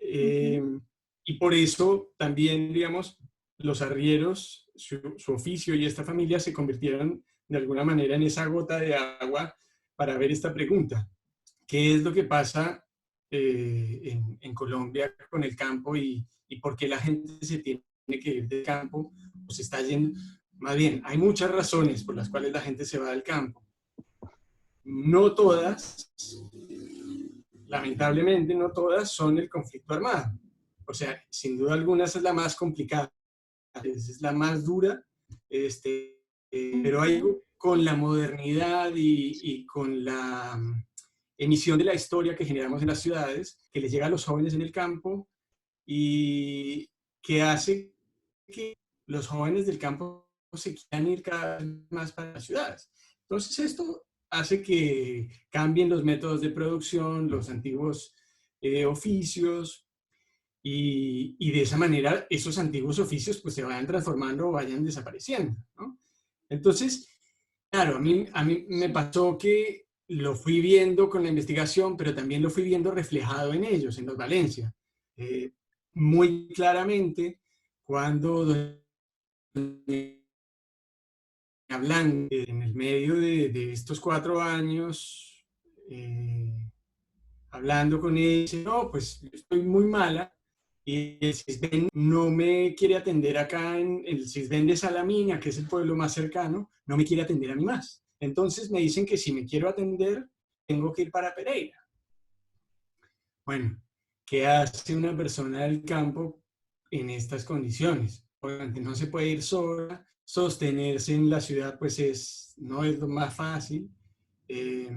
Eh, y por eso también, digamos, los arrieros, su oficio y esta familia se convirtieron de alguna manera en esa gota de agua para ver esta pregunta. ¿Qué es lo que pasa en Colombia con el campo y por qué la gente se tiene que ir del campo o se está yendo? Más bien, hay muchas razones por las cuales la gente se va del campo. No todas, lamentablemente no todas son el conflicto armado. O sea, sin duda alguna esa es la más complicada, esa es la más dura, pero hay algo con la modernidad y con la emisión de la historia que generamos en las ciudades, que les llega a los jóvenes en el campo y que hace que los jóvenes del campo se quieran ir cada vez más para las ciudades. Entonces esto hace que cambien los métodos de producción, los antiguos oficios, y de esa manera esos antiguos oficios pues se vayan transformando o vayan desapareciendo, ¿no? Entonces, claro, a mí me pasó que lo fui viendo con la investigación, pero también lo fui viendo reflejado en ellos, en los Valencia. Eh, Muy claramente, cuando hablan en el medio de estos 4 años, hablando con ella, dice, no, pues estoy muy mala y el CISBEN no me quiere atender acá en el CISBEN de Salamina, que es el pueblo más cercano, no me quiere atender a mí más. Entonces me dicen que si me quiero atender, tengo que ir para Pereira. Bueno, ¿qué hace una persona del campo en estas condiciones? Obviamente no se puede ir sola, sostenerse en la ciudad pues no es lo más fácil. Eh,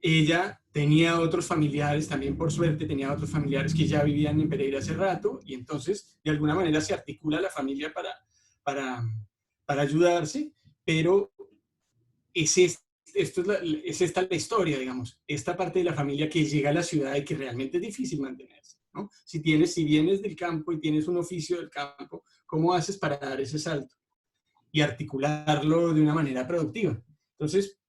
Ella tenía otros familiares, también por suerte tenía otros familiares que ya vivían en Pereira hace rato, y entonces de alguna manera se articula la familia para, para ayudarse, pero es esta la historia, digamos, esta parte de la familia que llega a la ciudad y que realmente es difícil mantenerse, ¿no? Si vienes del campo y tienes un oficio del campo, ¿cómo haces para dar ese salto y articularlo de una manera productiva? Entonces,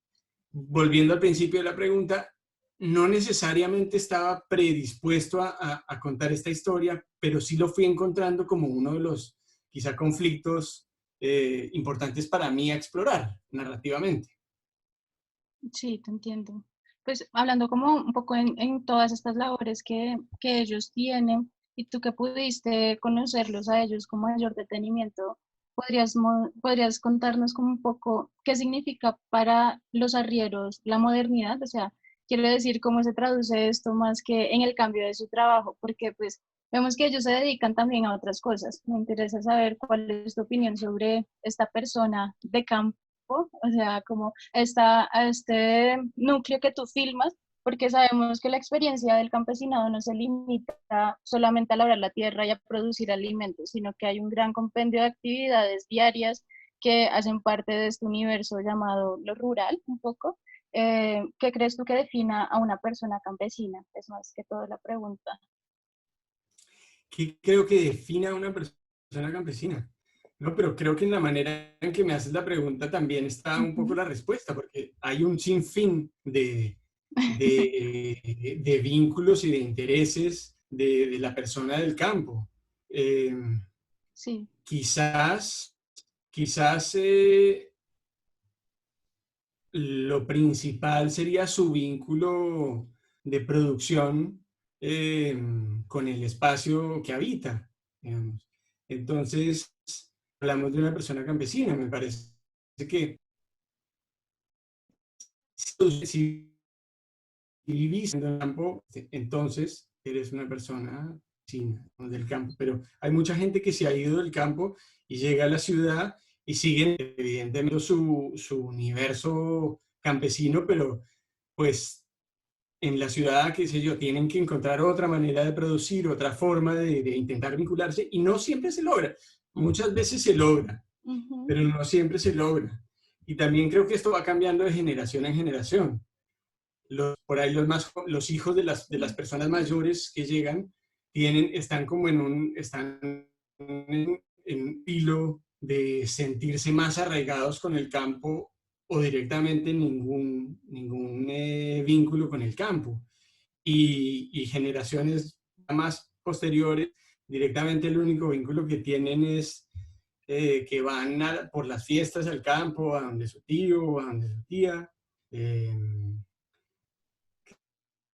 volviendo al principio de la pregunta, no necesariamente estaba predispuesto a contar esta historia, pero sí lo fui encontrando como uno de los quizá conflictos importantes para mí a explorar narrativamente. Sí, te entiendo. Pues hablando como un poco en todas estas labores que ellos tienen y tú que pudiste conocerlos a ellos con mayor detenimiento, ¿podrías contarnos como un poco qué significa para los arrieros la modernidad? O sea, quiero decir, cómo se traduce esto más que en el cambio de su trabajo, porque pues vemos que ellos se dedican también a otras cosas. Me interesa saber cuál es tu opinión sobre esta persona de campo, o sea, como a este núcleo que tú filmas, porque sabemos que la experiencia del campesinado no se limita solamente a labrar la tierra y a producir alimentos, sino que hay un gran compendio de actividades diarias que hacen parte de este universo llamado lo rural, un poco. ¿Qué crees tú que defina a una persona campesina? Es más que todo la pregunta. ¿Qué creo que define a una persona campesina? No, pero creo que en la manera en que me haces la pregunta también está un poco Ujú. la respuesta, porque hay un sinfín de vínculos y de intereses de la persona del campo. Eh, Sí. quizás, quizás lo principal sería su vínculo de producción eh, con el espacio que habita, digamos. Entonces, hablamos de una persona campesina, me parece que si vivís en el campo, entonces eres una persona china, ¿no? Del campo. Pero hay mucha gente que se ha ido del campo y llega a la ciudad y siguen evidentemente su universo campesino, pero pues en la ciudad, qué sé yo, tienen que encontrar otra manera de producir, otra forma de intentar vincularse y no siempre se logra. Muchas veces se logra, Ujú. pero no siempre se logra. Y también creo que esto va cambiando de generación en generación. Por ahí los hijos de las personas mayores que llegan están como en un hilo de sentirse más arraigados con el campo o directamente ningún vínculo con el campo. y generaciones más posteriores, directamente el único vínculo que tienen es que van por las fiestas al campo, a donde su tío o a donde su tía. Eh,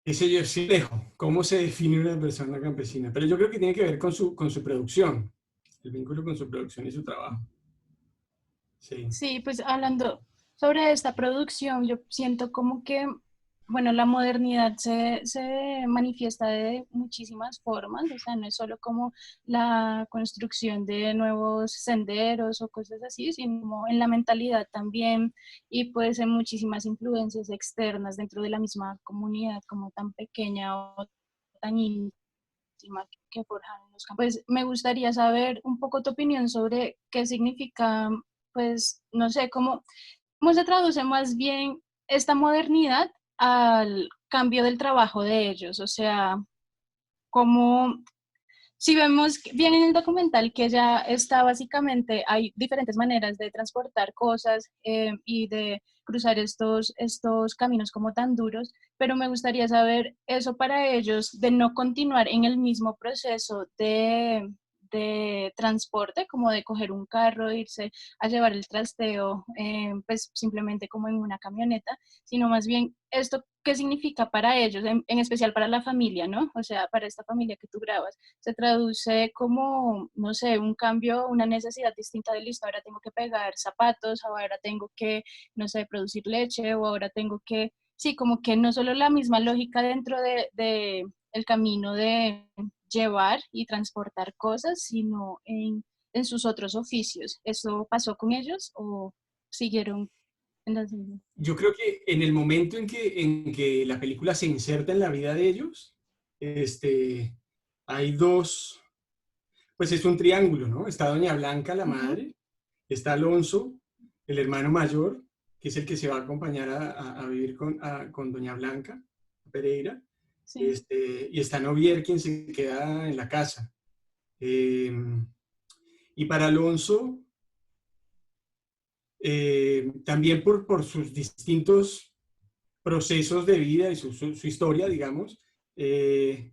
Ese yo sí dejo, cómo se define una persona campesina, pero yo creo que tiene que ver con su producción, el vínculo con su producción y su trabajo. Sí. Sí, pues hablando sobre esta producción, yo siento como que, bueno, la modernidad se manifiesta de muchísimas formas, o sea, no es solo como la construcción de nuevos senderos o cosas así, sino en la mentalidad también y pues en muchísimas influencias externas dentro de la misma comunidad, como tan pequeña o tan íntima que forjan los campos. Pues me gustaría saber un poco tu opinión sobre qué significa, pues, no sé, cómo se traduce más bien esta modernidad al cambio del trabajo de ellos. O sea, cómo, si vemos bien en el documental que ya está básicamente, hay diferentes maneras de transportar cosas y de cruzar estos caminos como tan duros, pero me gustaría saber eso para ellos, de no continuar en el mismo proceso de transporte, como de coger un carro, irse a llevar el trasteo, pues simplemente como en una camioneta, sino más bien esto, ¿qué significa para ellos, en especial para la familia, ¿no? O sea, para esta familia que tú grabas se traduce como, no sé, un cambio, una necesidad distinta de listo, ahora tengo que pegar zapatos, ahora tengo que, no sé, producir leche o ahora tengo que, sí, como que no solo la misma lógica dentro de el camino de llevar y transportar cosas, sino en sus otros oficios. ¿Eso pasó con ellos o siguieron en las mismas? Yo creo que en el momento en que la película se inserta en la vida de ellos, este, hay dos, pues es un triángulo, ¿no? Está Doña Blanca, la Ujú, madre, está Alonso, el hermano mayor, que es el que se va a acompañar a vivir con Doña Blanca Pereira, sí, y está Novier, quien se queda en la casa. Eh, y para Alonso, también por sus distintos procesos de vida y su historia, digamos, eh,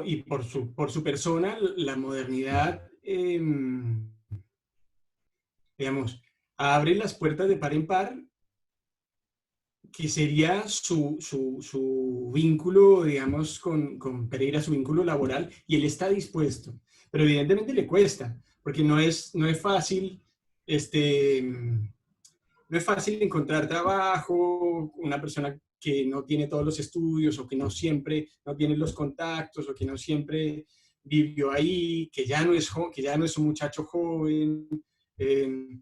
y por su persona, la modernidad, digamos, abre las puertas de par en par, que sería su vínculo, digamos, con Pereira, su vínculo laboral, y él está dispuesto, pero evidentemente le cuesta, porque no es fácil, no es fácil encontrar trabajo, una persona que no tiene todos los estudios o que no siempre no tiene los contactos o que no siempre vivió ahí, que ya no es un muchacho joven. Eh,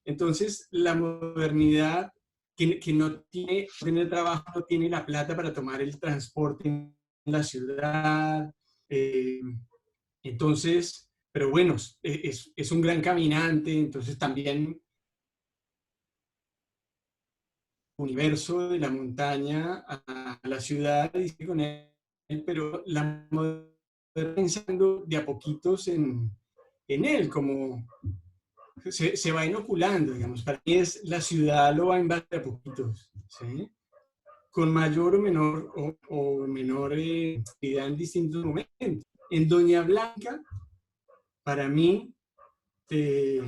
entonces, la modernidad que no tiene trabajo, no tiene la plata para tomar el transporte en la ciudad. eh, entonces, pero bueno, es un gran caminante, entonces también universo de la montaña a la ciudad y con él, pero la moderna pensando de a poquitos en él, como se va inoculando, digamos, para mí es la ciudad lo va a invadir de a poquitos, ¿sí? Con mayor o menor actividad en distintos momentos. En Doña Blanca, para mí, eh,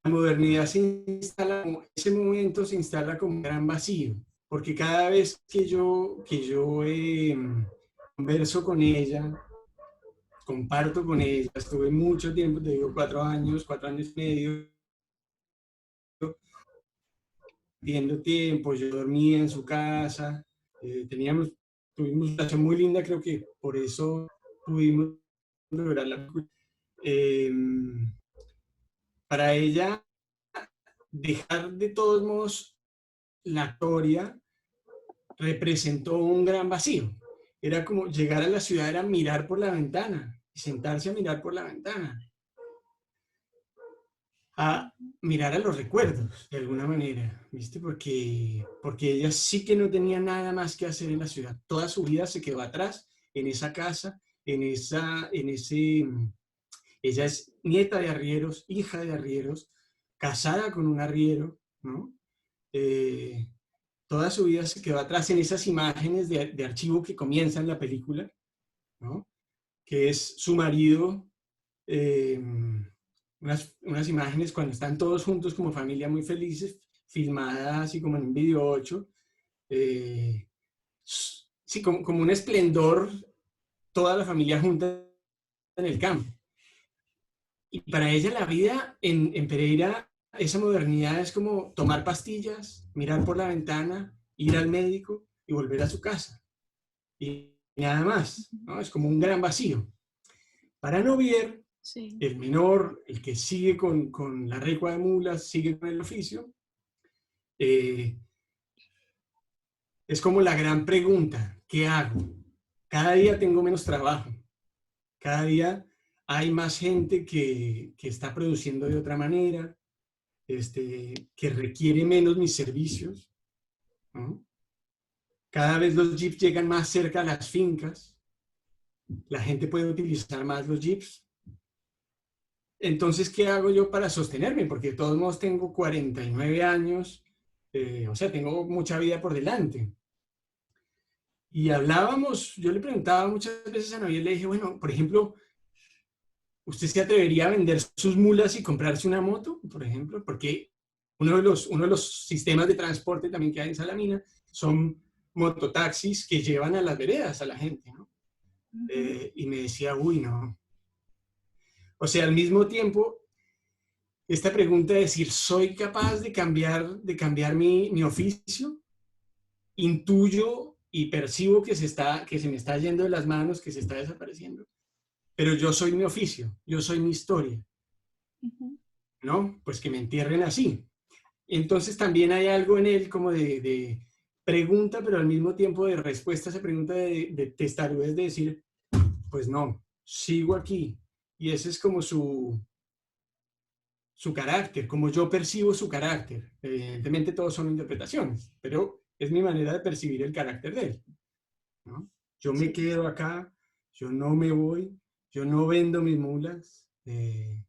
la modernidad se instala, ese momento se instala como un gran vacío, porque cada vez que yo converso con ella, comparto con ella, estuve mucho tiempo, te digo 4 años, 4 años y medio, viendo tiempo, yo dormía en su casa, tuvimos una relación muy linda, creo que por eso pudimos lograr la película. Eh, para ella, dejar de todos modos la historia representó un gran vacío. Era como llegar a la ciudad, era mirar por la ventana, y sentarse a mirar por la ventana, a mirar a los recuerdos, de alguna manera, ¿viste? Porque ella sí que no tenía nada más que hacer en la ciudad. Toda su vida se quedó atrás, en esa casa, en ese... Ella es nieta de arrieros, hija de arrieros, casada con un arriero, ¿no? Eh, toda su vida se quedó atrás en esas imágenes de archivo que comienzan la película, ¿no? Que es su marido, eh, unas imágenes cuando están todos juntos como familia muy felices, filmadas así como en un video 8, sí, como un esplendor, toda la familia junta en el campo. Y para ella la vida en Pereira, esa modernidad es como tomar pastillas, mirar por la ventana, ir al médico y volver a su casa. Y nada más, ¿no? Es como un gran vacío. Para Novier, Sí, el menor, el que sigue con la recua de mulas, sigue con el oficio, eh, es como la gran pregunta, ¿qué hago? Cada día tengo menos trabajo, cada día hay más gente que está produciendo de otra manera, que requiere menos mis servicios, ¿no? Cada vez los jeeps llegan más cerca a las fincas, la gente puede utilizar más los jeeps. Entonces, ¿qué hago yo para sostenerme? Porque de todos modos tengo 49 años, o sea, tengo mucha vida por delante. Y hablábamos, yo le preguntaba muchas veces a Noel, le dije, bueno, por ejemplo, ¿usted se atrevería a vender sus mulas y comprarse una moto, por ejemplo? Porque uno de los sistemas de transporte también que hay en Salamina son mototaxis que llevan a las veredas a la gente, ¿no? ujú, Y me decía, uy, no. O sea, al mismo tiempo, esta pregunta de decir, ¿soy capaz de cambiar mi oficio? Intuyo y percibo que se me está yendo de las manos, que se está desapareciendo. Pero yo soy mi oficio, yo soy mi historia, ujú. ¿no? Pues que me entierren así. Entonces también hay algo en él como de pregunta, pero al mismo tiempo de respuesta a esa pregunta de testarudez, de decir, pues no, sigo aquí. Y ese es como su carácter, como yo percibo su carácter. Evidentemente todos son interpretaciones, pero es mi manera de percibir el carácter de él, ¿no? Yo me Sí, quedo acá, yo no me voy, yo no vendo mis mulas, y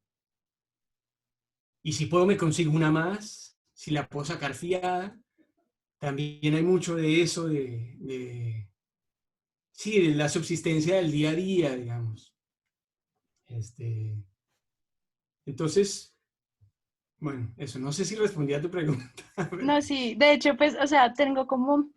si puedo me consigo una más, si la puedo sacar fiada. También hay mucho de eso, sí, de la subsistencia del día a día, digamos. Este, entonces, bueno, eso, no sé si respondí a tu pregunta. no, sí, de hecho, pues, o sea, tengo como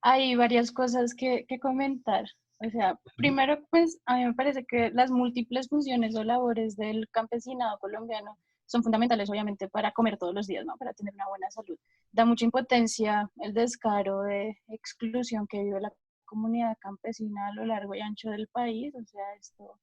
hay varias cosas que comentar. O sea, primero, pues a mí me parece que las múltiples funciones o labores del campesinado colombiano son fundamentales, obviamente, para comer todos los días, ¿no? Para tener una buena salud. Da mucha impotencia el descaro de exclusión que vive la comunidad campesina a lo largo y ancho del país. O sea, esto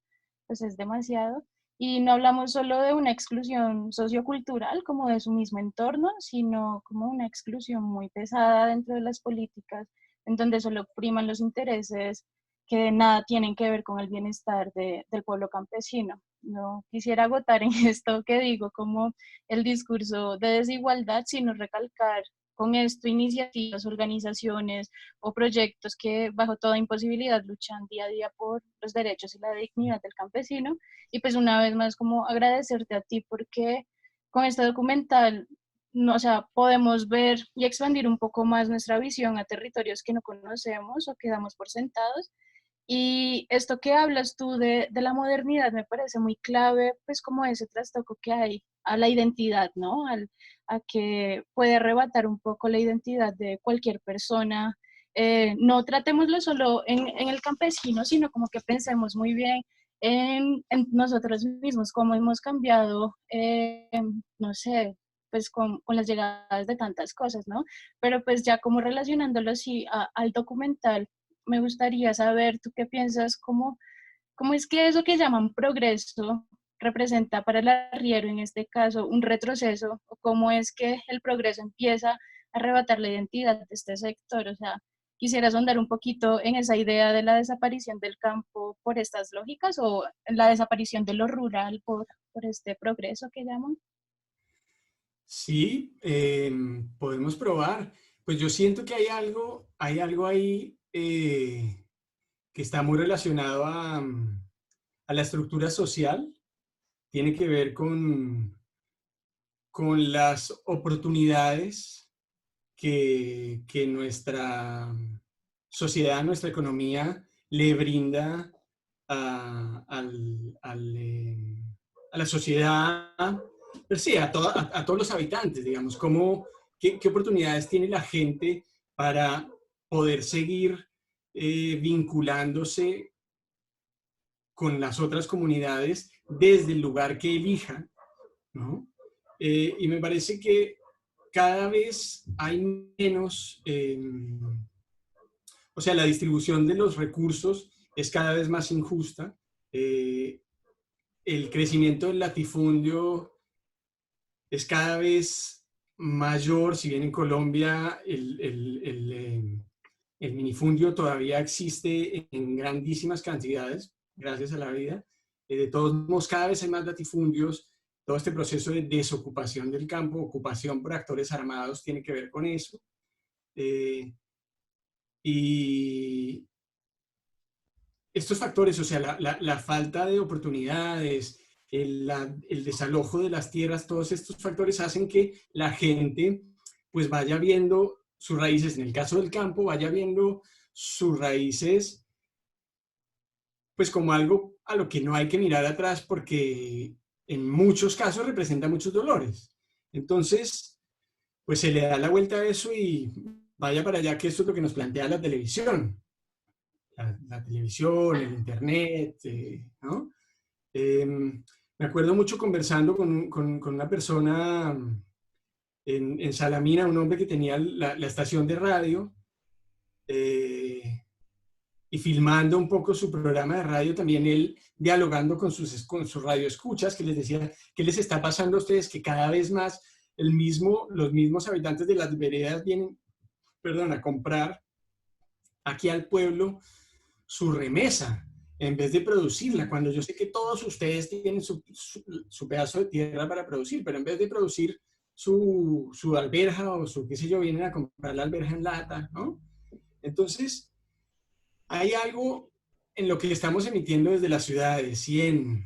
pues es demasiado. Y no hablamos solo de una exclusión sociocultural como de su mismo entorno, sino como una exclusión muy pesada dentro de las políticas en donde solo priman los intereses que nada tienen que ver con el bienestar del pueblo campesino. No quisiera agotar en esto que digo como el discurso de desigualdad, sino recalcar con esto iniciativas, organizaciones o proyectos que bajo toda imposibilidad luchan día a día por los derechos y la dignidad del campesino. Y pues una vez más como agradecerte a ti porque con este documental no, o sea, podemos ver y expandir un poco más nuestra visión a territorios que no conocemos o que damos por sentados. Y esto que hablas tú de la modernidad me parece muy clave, pues como ese trastoco que hay a la identidad, ¿no? A que puede arrebatar un poco la identidad de cualquier persona. No tratémoslo solo en el campesino, sino como que pensemos muy bien en nosotros mismos, cómo hemos cambiado, no sé, pues con las llegadas de tantas cosas, ¿no? Pero pues ya como relacionándolo así al documental, me gustaría saber, ¿tú qué piensas? ¿Cómo es que eso que llaman progreso representa para el arriero, en este caso, un retroceso? ¿O cómo es que el progreso empieza a arrebatar la identidad de este sector? O sea, ¿quisieras ahondar un poquito en esa idea de la desaparición del campo por estas lógicas o en la desaparición de lo rural por este progreso que llaman? Sí, podemos probar. Pues yo siento que hay algo ahí que está muy relacionado a la estructura social. Tiene que ver con las oportunidades que nuestra sociedad, nuestra economía le brinda a la sociedad, pero sí, a todos los habitantes, digamos, qué oportunidades tiene la gente para poder seguir vinculándose con las otras comunidades desde el lugar que elijan, ¿no? Y me parece que cada vez hay menos, o sea, la distribución de los recursos es cada vez más injusta. El crecimiento del latifundio es cada vez mayor, si bien en Colombia el minifundio todavía existe en grandísimas cantidades, gracias a la vida. De todos modos, cada vez hay más latifundios. Todo este proceso de desocupación del campo, ocupación por actores armados, tiene que ver con eso. Y estos factores, o sea, la falta de oportunidades, el desalojo de las tierras, todos estos factores hacen que la gente pues vaya viendo sus raíces, en el caso del campo, vaya viendo sus raíces pues como algo a lo que no hay que mirar atrás porque en muchos casos representa muchos dolores. Entonces, pues se le da la vuelta a eso y vaya para allá, que esto es lo que nos plantea la televisión. La televisión, el internet, ¿no? Me acuerdo mucho conversando con una persona en Salamina, un hombre que tenía la estación de radio, y filmando un poco su programa de radio, también él dialogando con sus radioescuchas, que les decía, ¿qué les está pasando a ustedes? Que cada vez más los mismos habitantes de las veredas vienen, perdón, a comprar aquí al pueblo su remesa, en vez de producirla, cuando yo sé que todos ustedes tienen su pedazo de tierra para producir, pero en vez de producir su alberja o su qué sé yo, vienen a comprar la alberja en lata, ¿no? Entonces, hay algo en lo que estamos emitiendo desde las ciudades y en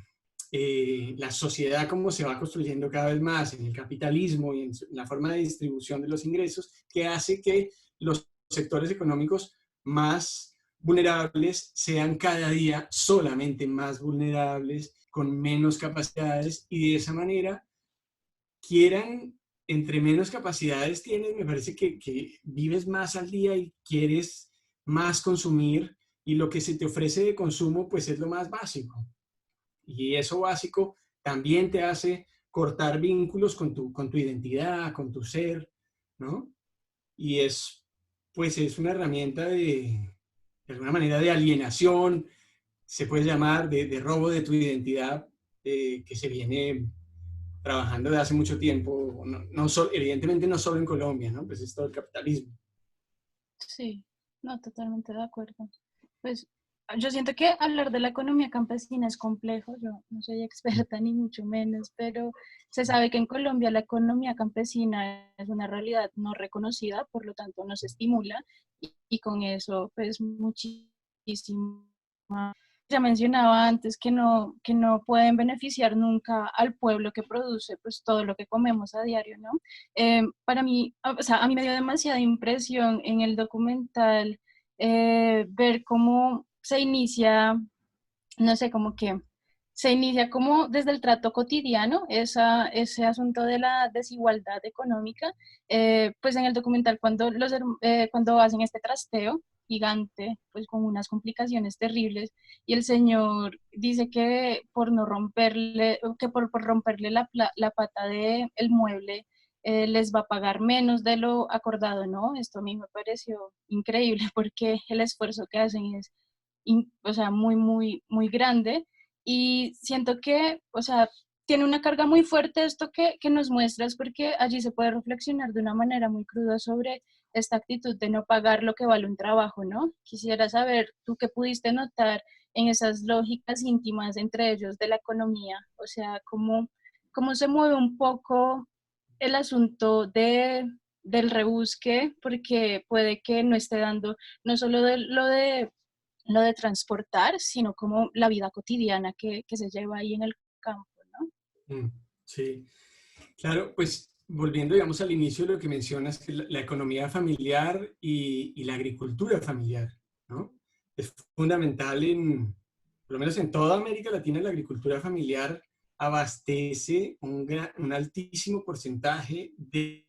la sociedad, cómo se va construyendo cada vez más, en el capitalismo y en la forma de distribución de los ingresos, que hace que los sectores económicos más vulnerables sean cada día solamente más vulnerables, con menos capacidades, y de esa manera quieran, entre menos capacidades tienes, me parece que vives más al día y quieres más consumir, y lo que se te ofrece de consumo pues es lo más básico. Y eso básico también te hace cortar vínculos con tu identidad, con tu ser, ¿no? Y pues es una herramienta de alguna manera, de alienación, se puede llamar, de robo de tu identidad, que se viene trabajando desde hace mucho tiempo, evidentemente no solo en Colombia, ¿no? Pues es todo el capitalismo. Sí, no, totalmente de acuerdo. Pues yo siento que hablar de la economía campesina es complejo, yo no soy experta ni mucho menos, pero se sabe que en Colombia la economía campesina es una realidad no reconocida, por lo tanto no se estimula y con eso pues muchísimo. Ya mencionaba antes que no pueden beneficiar nunca al pueblo que produce pues todo lo que comemos a diario, ¿no? Para mí, o sea, a mí me dio demasiada impresión en el documental ver cómo se inicia, no sé, como que se inicia como desde el trato cotidiano, ese asunto de la desigualdad económica, pues en el documental cuando hacen este trasteo gigante, pues con unas complicaciones terribles, y el señor dice que por no romperle, que por romperle la pata del el mueble, les va a pagar menos de lo acordado, ¿no? Esto a mí me pareció increíble porque el esfuerzo que hacen es, o sea, muy, muy, muy grande y siento que, o sea, tiene una carga muy fuerte esto que nos muestras porque allí se puede reflexionar de una manera muy cruda sobre esta actitud de no pagar lo que vale un trabajo, ¿no? Quisiera saber, tú qué pudiste notar en esas lógicas íntimas entre ellos de la economía, o sea, cómo se mueve un poco el asunto del rebusque, porque puede que no esté dando no solo lo de transportar, sino como la vida cotidiana que se lleva ahí en el campo, ¿no? Sí, claro, pues volviendo, digamos, al inicio de lo que mencionas, que la economía familiar y la agricultura familiar, ¿no? Es fundamental por lo menos en toda América Latina, la agricultura familiar abastece un altísimo porcentaje del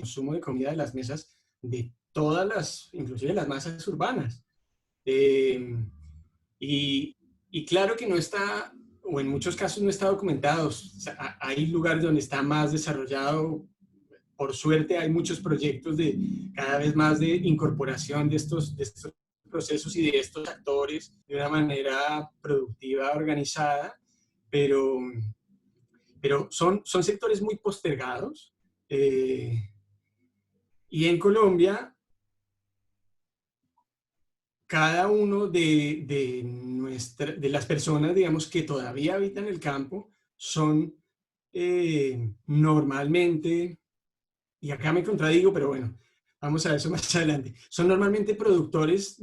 consumo de comida de las mesas de todas inclusive las masas urbanas. Eh, y, y claro que no está, o en muchos casos no está documentado. O sea, hay lugares donde está más desarrollado. Por suerte hay muchos proyectos de cada vez más de incorporación de estos procesos y de estos actores de una manera productiva, organizada, pero, pero son sectores muy postergados. eh, y en Colombia, cada uno de las personas, digamos, que todavía habitan el campo, son normalmente, y acá me contradigo, pero bueno, vamos a eso más adelante, son normalmente actores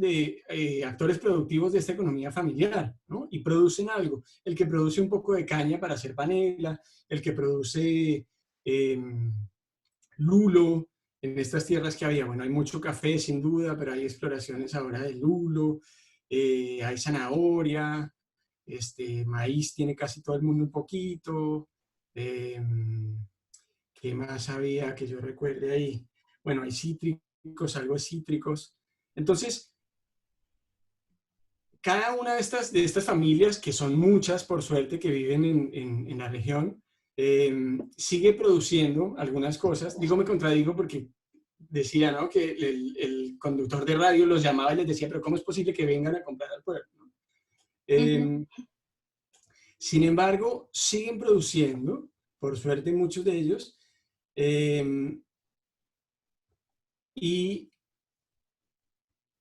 productivos de esta economía familiar, ¿no? Y producen algo. El que produce un poco de caña para hacer panela, el que produce eh, lulo, en estas tierras que había. Bueno, hay mucho café sin duda, pero hay exploraciones ahora de lulo, hay zanahoria, maíz tiene casi todo el mundo un poquito. Eh, ¿Qué más había que yo recuerde ahí? Bueno, hay cítricos, algo de cítricos. Entonces, cada una de estas familias, que son muchas por suerte que viven en la región, sigue produciendo algunas cosas. Digo, me contradigo porque decía, ¿no?, que el conductor de radio los llamaba y les decía, pero ¿cómo es posible que vengan a comprar al pueblo? ¿No? Ujú. Sin embargo, siguen produciendo, por suerte muchos de ellos, y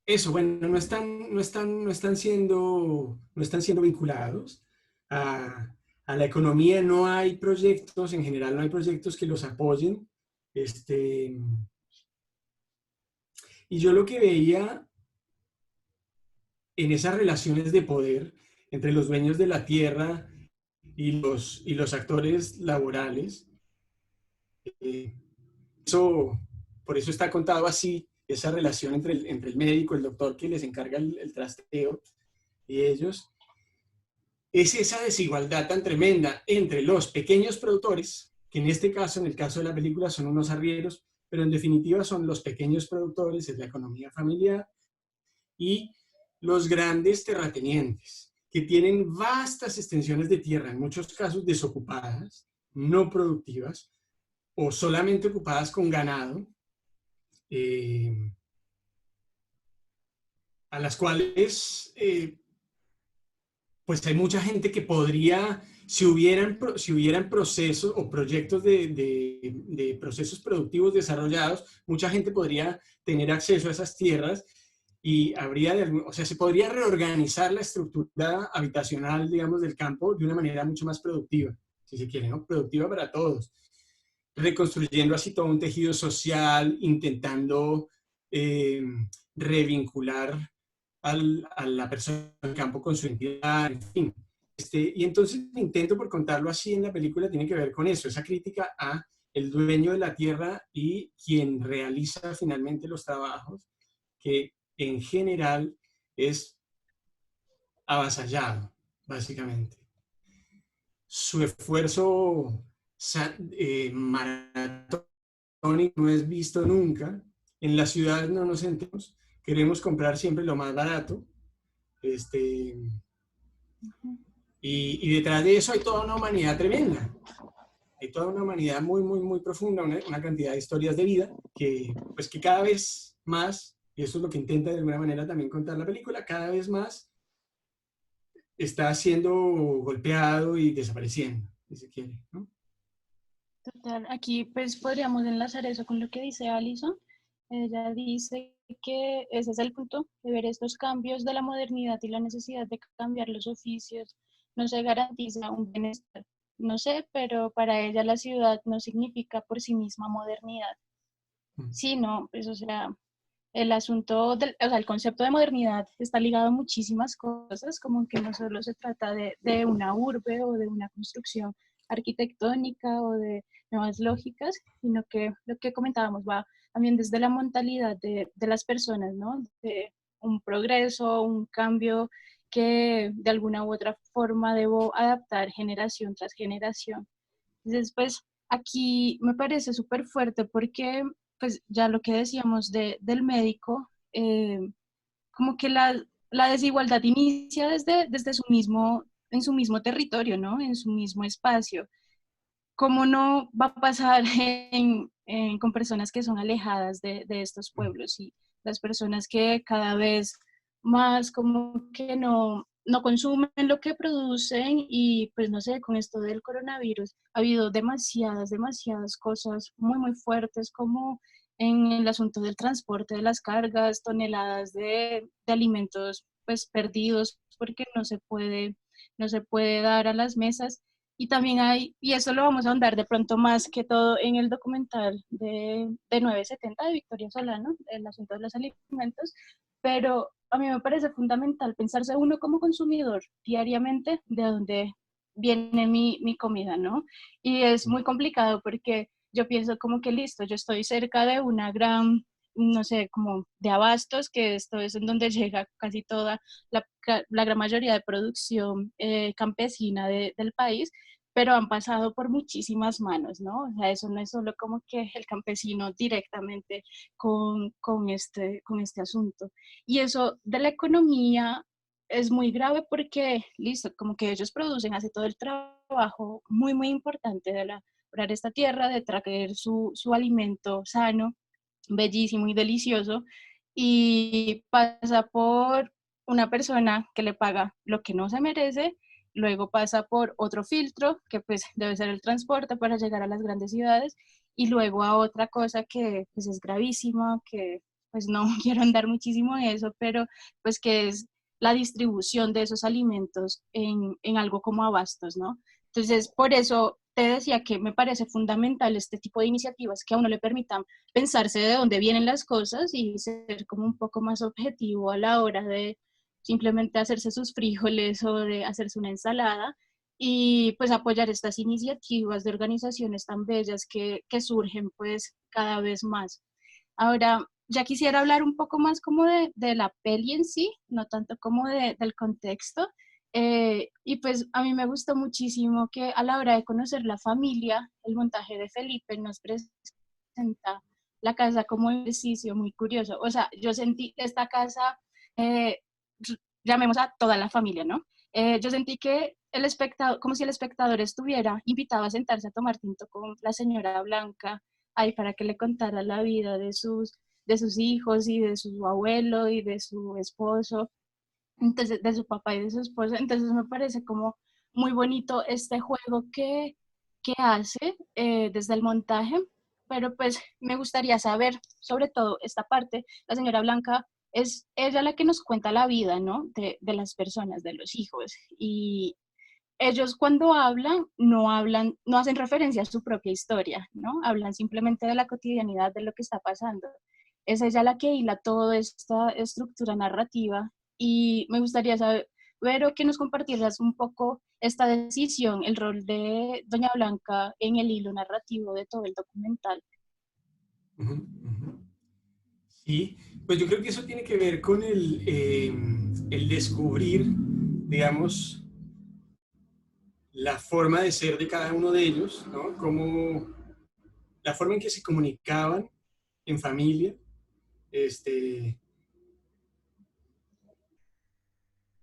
eso, bueno, no están siendo vinculados a la economía. No hay proyectos, en general no hay proyectos que los apoyen. Este, y yo lo que veía en esas relaciones de poder entre los dueños de la tierra y los actores laborales, eh, eso, por eso está contado así, esa relación entre el médico, el doctor que les encarga el trasteo y ellos, es esa desigualdad tan tremenda entre los pequeños productores, que en este caso, en el caso de la película, son unos arrieros, pero en definitiva son los pequeños productores, es la economía familiar, y los grandes terratenientes, que tienen vastas extensiones de tierra, en muchos casos desocupadas, no productivas, o solamente ocupadas con ganado, eh, a las cuales pues hay mucha gente que podría, si hubieran procesos o proyectos de procesos productivos desarrollados, mucha gente podría tener acceso a esas tierras y o sea, se podría reorganizar la estructura habitacional, digamos, del campo de una manera mucho más productiva, si se quiere, ¿no? Productiva para todos, reconstruyendo así todo un tejido social, intentando eh, revincular a la persona del campo con su entidad, en fin. Y entonces el intento por contarlo así en la película tiene que ver con eso, esa crítica a el dueño de la tierra y quien realiza finalmente los trabajos, que en general es avasallado, básicamente. Su esfuerzo maratónico no es visto nunca. En las ciudades no nos sentimos, queremos comprar siempre lo más barato. Este, Ujú. y detrás de eso hay toda una humanidad tremenda. Hay toda una humanidad muy, muy, muy profunda, una cantidad de historias de vida pues que cada vez más, y eso es lo que intenta de alguna manera también contar la película, cada vez más está siendo golpeado y desapareciendo, si se quiere, ¿no? Total, aquí pues podríamos enlazar eso con lo que dice Alison. Ella dice que ese es el punto de ver estos cambios de la modernidad y la necesidad de cambiar los oficios. No se garantiza un bienestar, no sé, pero para ella la ciudad no significa por sí misma modernidad, sino, pues, o sea, el asunto o sea, el concepto de modernidad está ligado a muchísimas cosas, como que no solo se trata de una urbe o de una construcción arquitectónica o de nuevas lógicas, sino que lo que comentábamos va también desde la mentalidad de las personas, ¿no? De un progreso, un cambio que de alguna u otra forma debo adaptar generación tras generación. Entonces, pues aquí me parece súper fuerte porque, pues ya lo que decíamos del médico, como que la desigualdad inicia desde su mismo, en su mismo territorio, ¿no? En su mismo espacio. ¿Cómo no va a pasar con personas que son alejadas de estos pueblos y las personas que cada vez más como que no consumen lo que producen? Y pues no sé, con esto del coronavirus ha habido demasiadas cosas muy fuertes, como en el asunto del transporte de las cargas, toneladas de alimentos pues perdidos porque no se puede dar a las mesas. Y también hay, y eso lo vamos a ahondar de pronto más que todo en el documental de 970 de Victoria Solano, el asunto de los alimentos, pero a mí me parece fundamental pensarse uno como consumidor diariamente de dónde viene mi comida, ¿no? Y es muy complicado porque yo pienso como que listo, yo estoy cerca de una gran, no sé, como de abastos, que esto es en donde llega casi toda la gran mayoría de producción campesina del país, pero han pasado por muchísimas manos, ¿no? O sea, eso no es solo como que el campesino directamente con este asunto. Y eso de la economía es muy grave porque, listo, como que ellos producen, hace todo el trabajo muy importante de labrar esta tierra, de traer su alimento sano, bellísimo y delicioso, y pasa por una persona que le paga lo que no se merece, luego pasa por otro filtro, que pues debe ser el transporte para llegar a las grandes ciudades, y luego a otra cosa que pues es gravísima, que pues no quiero andar muchísimo en eso, pero pues que es la distribución de esos alimentos en algo como abastos, ¿no? Entonces, por eso te decía que me parece fundamental este tipo de iniciativas que a uno le permitan pensarse de dónde vienen las cosas y ser como un poco más objetivo a la hora de simplemente hacerse sus frijoles o de hacerse una ensalada y pues apoyar estas iniciativas de organizaciones tan bellas que surgen pues cada vez más. Ahora, ya quisiera hablar un poco más como de la peli en sí, no tanto como del contexto. Y pues a mí me gustó muchísimo que a la hora de conocer la familia, el montaje de Felipe nos presenta la casa como un ejercicio muy curioso. O sea, yo sentí esta casa, eh, llamemos a toda la familia, ¿no? Yo sentí que el espectador, como si el espectador estuviera invitado a sentarse a tomar tinto con la señora Blanca, ahí para que le contara la vida de sus hijos y de su abuelo y de su esposo, entonces, de su papá y de su esposa. Entonces me parece como muy bonito este juego que hace desde el montaje, pero pues me gustaría saber sobre todo esta parte. La señora Blanca es ella la que nos cuenta la vida, ¿no? De las personas, de los hijos. Y ellos cuando hablan, no hacen referencia a su propia historia, ¿no? Hablan simplemente de la cotidianidad, de lo que está pasando. Es ella la que hila toda esta estructura narrativa y me gustaría saber, pero que nos compartieras un poco esta decisión, el rol de Doña Blanca en el hilo narrativo de todo el documental. Ujú, ujú. Sí, pues yo creo que eso tiene que ver con el descubrir, digamos, la forma de ser de cada uno de ellos, ¿no? Como la forma en que se comunicaban en familia, este,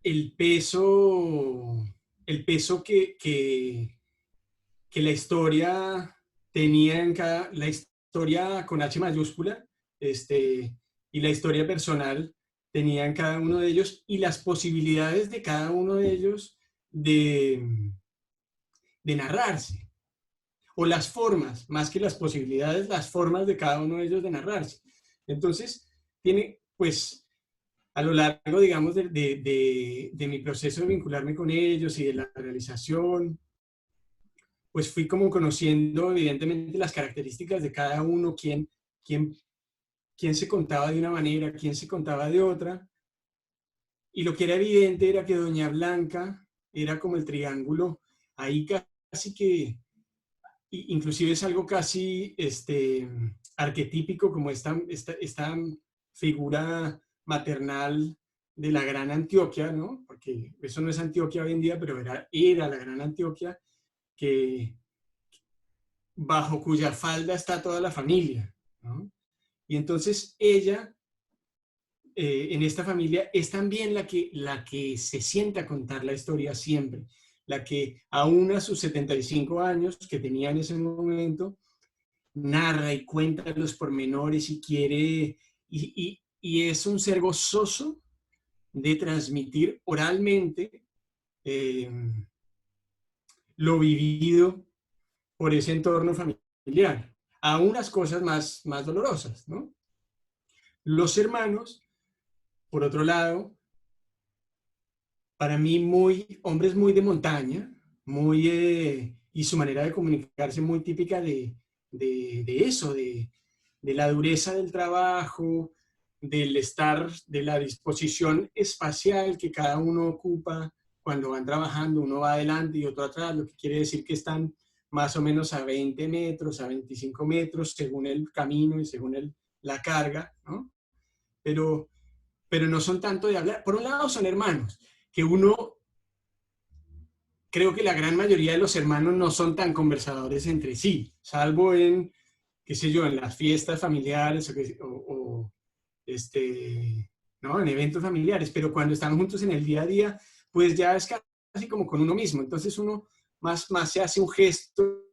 el peso, el peso que la historia tenía en cada, la historia con H mayúscula, y la historia personal tenía en cada uno de ellos y las posibilidades de cada uno de ellos de narrarse, o las formas, más que las posibilidades, las formas de cada uno de ellos de narrarse. Entonces, tiene, pues, a lo largo, digamos, de mi proceso de vincularme con ellos y de la realización, pues fui como conociendo evidentemente las características de cada uno, quién, quién se contaba de una manera, quién se contaba de otra, y lo que era evidente era que Doña Blanca era como el triángulo ahí casi que inclusive es algo casi arquetípico, como esta figura maternal de la gran Antioquia, ¿no? Porque eso no es Antioquia hoy en día, pero era la gran Antioquia, que bajo cuya falda está toda la familia, ¿no? Y entonces ella, en esta familia, es también la que se sienta a contar la historia siempre, la que aún a sus 75 años que tenía en ese momento, narra y cuenta los pormenores y quiere, y es un ser gozoso de transmitir oralmente eh, lo vivido por ese entorno familiar, a unas cosas más dolorosas, ¿no? Los hermanos, por otro lado, para mí hombres muy de montaña, y su manera de comunicarse muy típica de eso, de la dureza del trabajo, de la disposición espacial que cada uno ocupa cuando van trabajando, uno va adelante y otro atrás, lo que quiere decir que están más o menos a 20 metros, a 25 metros, según el camino y según la carga, ¿no? Pero no son tanto de hablar. Por un lado son hermanos, que uno, creo que la gran mayoría de los hermanos no son tan conversadores entre sí, salvo en, qué sé yo, en las fiestas familiares ¿no? En eventos familiares, pero cuando están juntos en el día a día, pues ya es casi como con uno mismo, entonces uno más se hace un gesto,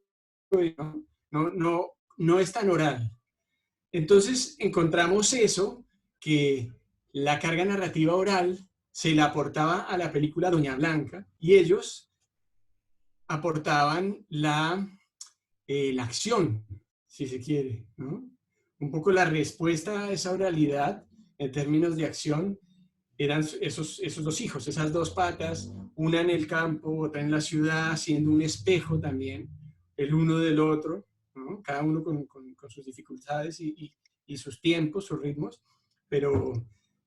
¿no? No es tan oral. Entonces encontramos eso, que la carga narrativa oral se la aportaba a la película Doña Blanca y ellos aportaban la acción, si se quiere, ¿no? Un poco la respuesta a esa oralidad en términos de acción eran esos dos hijos, esas dos patas, una en el campo, otra en la ciudad, siendo un espejo también, el uno del otro, ¿no? Cada uno con sus dificultades y sus tiempos, sus ritmos, pero,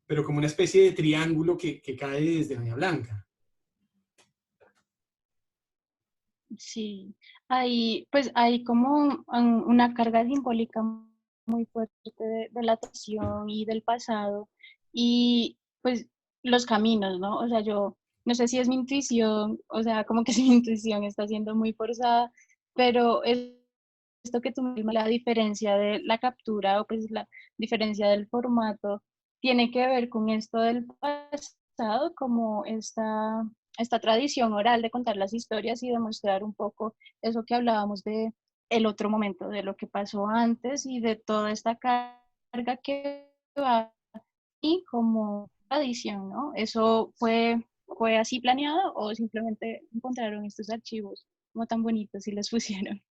pero como una especie de triángulo que cae desde Doña Blanca. Sí, hay como una carga simbólica muy fuerte de la tradición y del pasado y pues los caminos, ¿no? O sea, yo no sé si es mi intuición, o sea, como que si mi intuición está siendo muy forzada, pero esto que tú misma, la diferencia de la captura o pues la diferencia del formato, tiene que ver con esto del pasado, como esta tradición oral de contar las historias y demostrar un poco eso que hablábamos de el otro momento, de lo que pasó antes y de toda esta carga que va y como tradición, ¿no? ¿Eso fue así planeado o simplemente encontraron estos archivos como tan bonitos y los pusieron?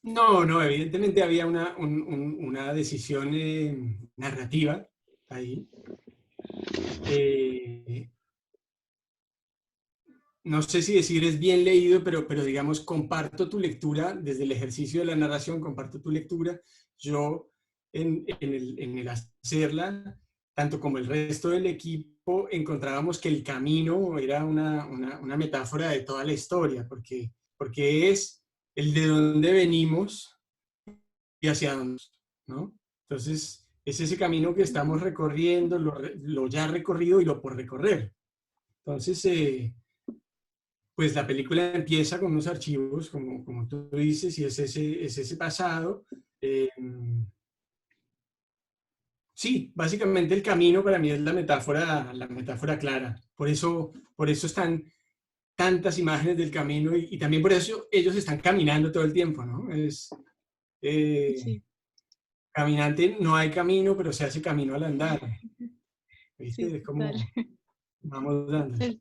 No, evidentemente había una decisión narrativa ahí. Eh, no sé si decir es bien leído, pero digamos, comparto tu lectura desde el ejercicio de la narración, comparto tu lectura. Yo, en el hacerla, tanto como el resto del equipo, encontrábamos que el camino era una metáfora de toda la historia, porque es el de dónde venimos y hacia dónde, ¿no? Entonces, es ese camino que estamos recorriendo, lo ya recorrido y lo por recorrer. Entonces, pues la película empieza con unos archivos, como tú dices, y es ese pasado. Eh, sí, básicamente el camino para mí es la metáfora clara. Por eso están tantas imágenes del camino y también por eso ellos están caminando todo el tiempo, ¿no? Sí, Caminante, no hay camino, pero se hace camino al andar. sí, ¿Viste? Es total. como vamos dando. Pues,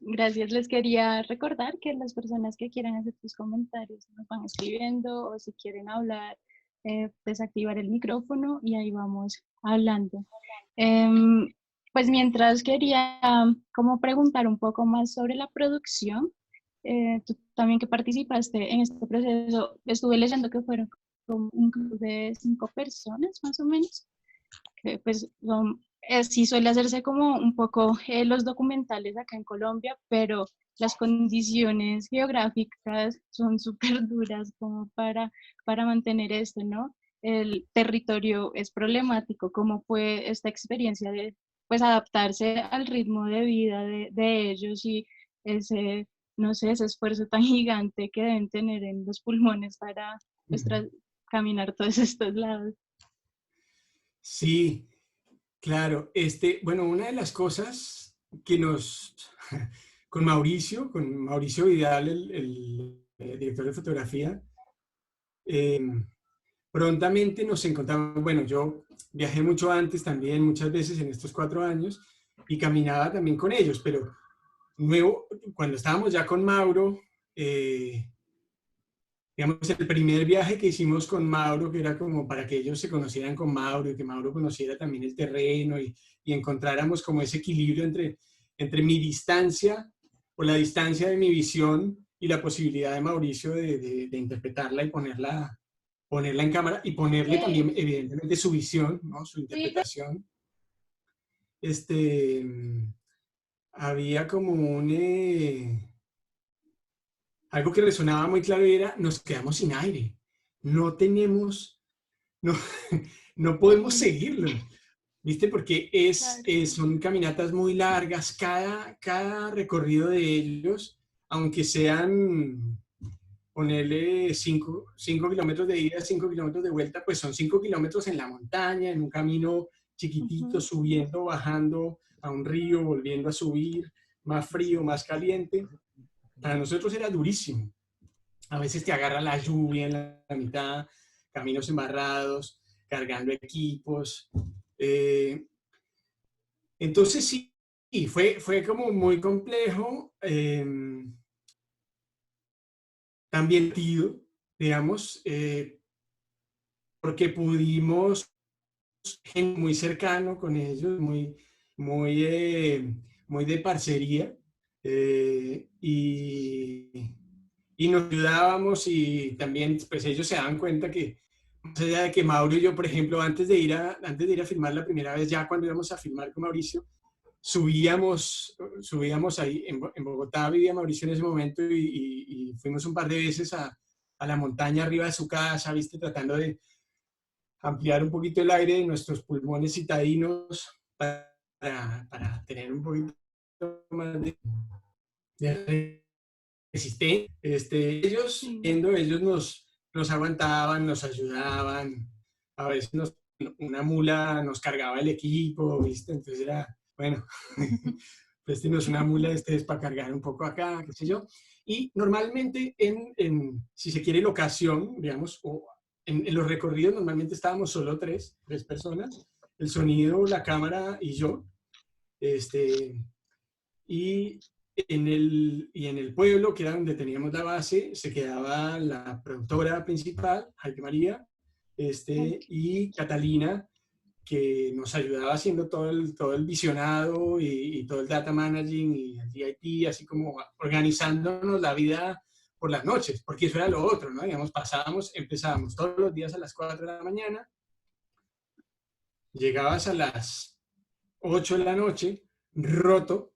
gracias, les quería recordar que las personas que quieran hacer sus comentarios nos van escribiendo o si quieren hablar, desactivar el micrófono y ahí vamos hablando. Em, pues mientras quería como preguntar un poco más sobre la producción, tú también que participaste en este proceso, estuve leyendo que fueron como un grupo de 5 personas más o menos, que pues son sí suele hacerse como un poco los documentales acá en Colombia, pero las condiciones geográficas son súper duras como para mantener esto, ¿no? El territorio es problemático, como fue esta experiencia de pues adaptarse al ritmo de vida de ellos y ese, no sé, ese esfuerzo tan gigante que deben tener en los pulmones para pues, caminar todos estos lados. Sí, claro. Bueno, una de las cosas que con Mauricio Vidal, el director de fotografía, eh, prontamente nos encontramos, bueno, yo viajé mucho antes también, muchas veces en estos 4 años, y caminaba también con ellos, pero luego, cuando estábamos ya con Mauro, digamos, el primer viaje que hicimos con Mauro, que era como para que ellos se conocieran con Mauro y que Mauro conociera también el terreno y encontráramos como ese equilibrio entre mi distancia o la distancia de mi visión y la posibilidad de Mauricio de interpretarla y ponerla en cámara y ponerle también, evidentemente, su visión, ¿no? Su interpretación. Este, había como algo que resonaba muy claro y era, nos quedamos sin aire. No tenemos, no, no podemos Sí, seguirlo, ¿viste? Porque claro. son caminatas muy largas, cada recorrido de ellos, aunque sean, ponerle 5 kilómetros de ida, 5 kilómetros de vuelta, pues son 5 kilómetros en la montaña, en un camino chiquitito, Ujú. subiendo, bajando a un río, volviendo a subir, más frío, más caliente. Para nosotros era durísimo. A veces te agarra la lluvia en la mitad, caminos embarrados, cargando equipos. Eh, entonces sí, y fue como muy complejo, también, digamos, porque pudimos muy cercano con ellos, muy, muy de parcería, y nos ayudábamos y también pues ellos se daban cuenta que más allá de que Mauro y yo, por ejemplo, antes de ir a filmar la primera vez, ya cuando íbamos a filmar con Mauricio, subíamos ahí, en Bogotá vivía Mauricio en ese momento y fuimos un par de veces a la montaña arriba de su casa, viste, tratando de ampliar un poquito el aire de nuestros pulmones citadinos para tener un poquito más de resistencia. Sí. Ellos nos aguantaban, nos ayudaban, a veces una mula nos cargaba el equipo, ¿viste? Entonces era, bueno, préstenos una mula para cargar un poco acá, qué sé yo. Y normalmente, si se quiere, locación, digamos, o en los recorridos, normalmente estábamos solo tres personas, el sonido, la cámara y yo. Este, y y en el pueblo, que era donde teníamos la base, se quedaba la productora principal, Jaime María, Ok. y Catalina, que nos ayudaba haciendo todo el visionado y todo el data managing y el DIT, así como organizándonos la vida por las noches, porque eso era lo otro, ¿no? Digamos, empezábamos todos los días a las 4 de la mañana, llegabas a las 8 de la noche, roto,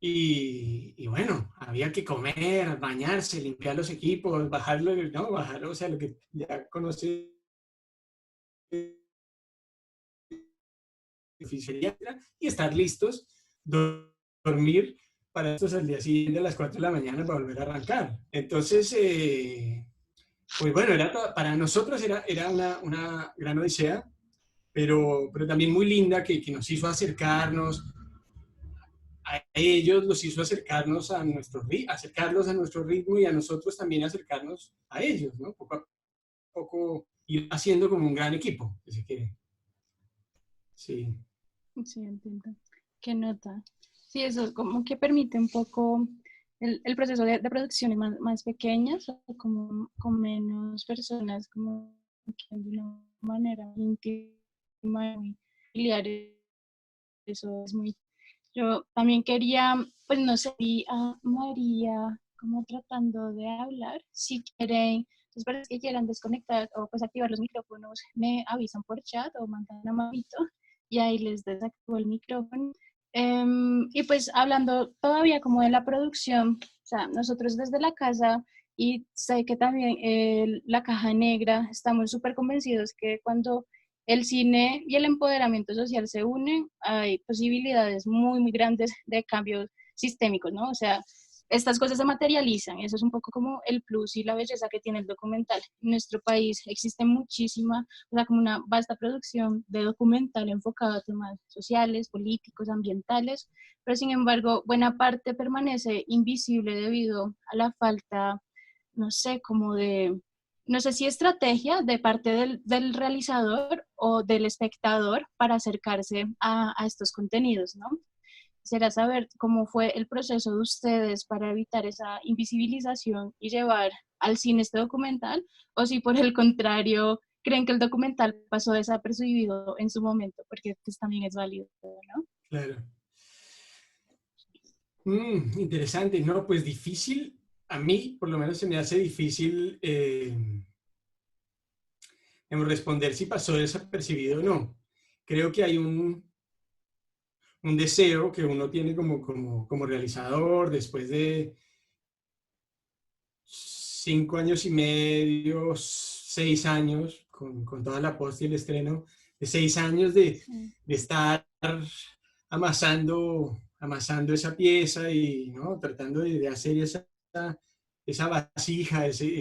y bueno, había que comer, bañarse, limpiar los equipos, bajarlo, ¿no? Bajarlo, o sea, lo que ya conocí, y estar listos, dormir para estos al día siguiente a las 4 de la mañana para volver a arrancar. Entonces, pues bueno, para nosotros era una gran odisea, pero también muy linda que nos hizo acercarnos a ellos, los hizo acercarlos a nuestro ritmo y a nosotros también acercarnos a ellos, ¿no? Poco a poco ir haciendo como un gran equipo. Así que, sí. Sí, entiendo. ¿Qué nota? Sí, eso como que permite un poco el proceso de producciones más pequeñas o como con menos personas, como que de una manera íntima y muy familiar. Eso es muy... Yo también quería, pues no sé, vi a María como tratando de hablar. Si quieren, las personas que quieran desconectar o pues activar los micrófonos, me avisan por chat o mandan una manito y ahí les desactivó el micrófono. Y pues hablando todavía como de la producción, o sea, nosotros desde la casa y sé que también la Caja Negra estamos súper convencidos que cuando el cine y el empoderamiento social se unen, hay posibilidades muy, muy grandes de cambios sistémicos, ¿no? O sea, estas cosas se materializan, eso es un poco como el plus y la belleza que tiene el documental. En nuestro país existe muchísima, o sea, como una vasta producción de documental enfocado a temas sociales, políticos, ambientales, pero sin embargo, buena parte permanece invisible debido a la falta, no sé, como de, no sé si estrategia de parte del realizador o del espectador para acercarse a estos contenidos, ¿no? Quisiera saber cómo fue el proceso de ustedes para evitar esa invisibilización y llevar al cine este documental, o si por el contrario creen que el documental pasó desapercibido en su momento, porque pues también es válido, ¿no? Claro. Interesante, ¿no? Pues difícil, a mí por lo menos se me hace difícil responder si pasó desapercibido o no. Creo que hay un deseo que uno tiene como realizador después de 5 años y medio, 6 años, con toda la post y el estreno, de 6 años Sí, de estar amasando esa pieza y, ¿no? Tratando de hacer esa vasija, ese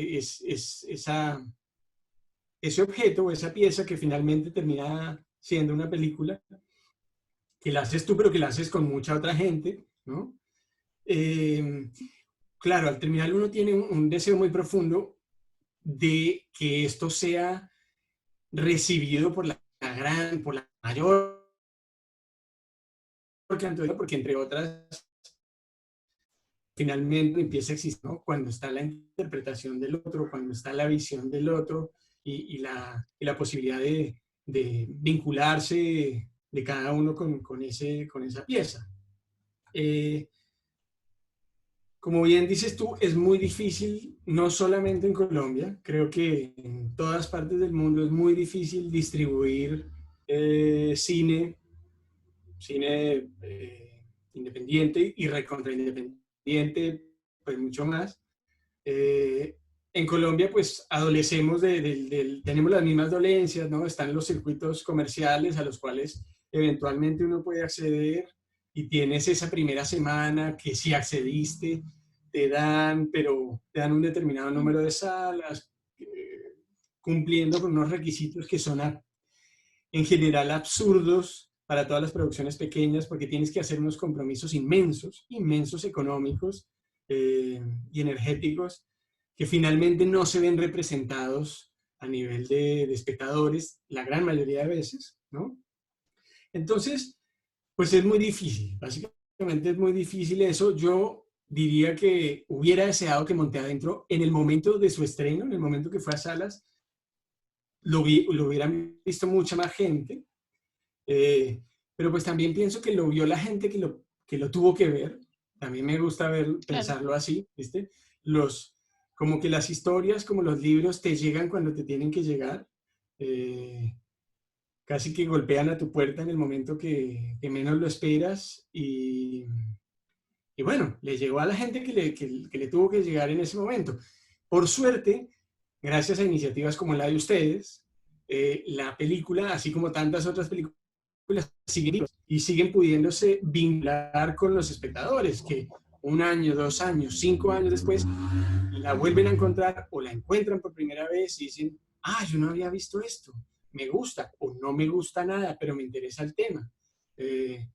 objeto o esa pieza que finalmente termina siendo una película, que la haces tú, pero que la haces con mucha otra gente, ¿no? Eh, claro, al terminar uno tiene un deseo muy profundo de que esto sea recibido por la mayor cantidad, porque entre otras, finalmente empieza a existir, ¿no? Cuando está la interpretación del otro, cuando está la visión del otro y la posibilidad de vincularse de cada uno con esa pieza. Eh, Como bien dices tú, es muy difícil, no solamente en Colombia, creo que en todas partes del mundo es muy difícil distribuir cine independiente y recontra independiente, pues mucho más. Eh, en Colombia, pues adolecemos tenemos las mismas dolencias, ¿no? Están los circuitos comerciales a los cuales eventualmente uno puede acceder y tienes esa primera semana que si accediste, pero te dan un determinado sí, número de salas, cumpliendo con unos requisitos que son en general absurdos para todas las producciones pequeñas, porque tienes que hacer unos compromisos inmensos, inmensos económicos y energéticos, que finalmente no se ven representados a nivel de espectadores la gran mayoría de veces, ¿no? Entonces, pues es muy difícil, básicamente es muy difícil eso. Yo diría que hubiera deseado que Monte Adentro, en el momento de su estreno, en el momento que fue a salas, lo hubieran visto mucha más gente, pero pues también pienso que lo vio la gente que lo tuvo que ver. También me gusta claro. pensarlo así, ¿viste? Los, como que las historias, como los libros, te llegan cuando te tienen que llegar. Eh, Casi que golpean a tu puerta en el momento que menos lo esperas. Y bueno, le llegó a la gente que le tuvo que llegar en ese momento. Por suerte, gracias a iniciativas como la de ustedes, la película, así como tantas otras películas, siguen vivas y siguen pudiéndose vincular con los espectadores, que 1 año, 2 años, 5 años después la vuelven a encontrar o la encuentran por primera vez y dicen, yo no había visto esto, me gusta o no me gusta nada, pero me interesa el tema. Eh,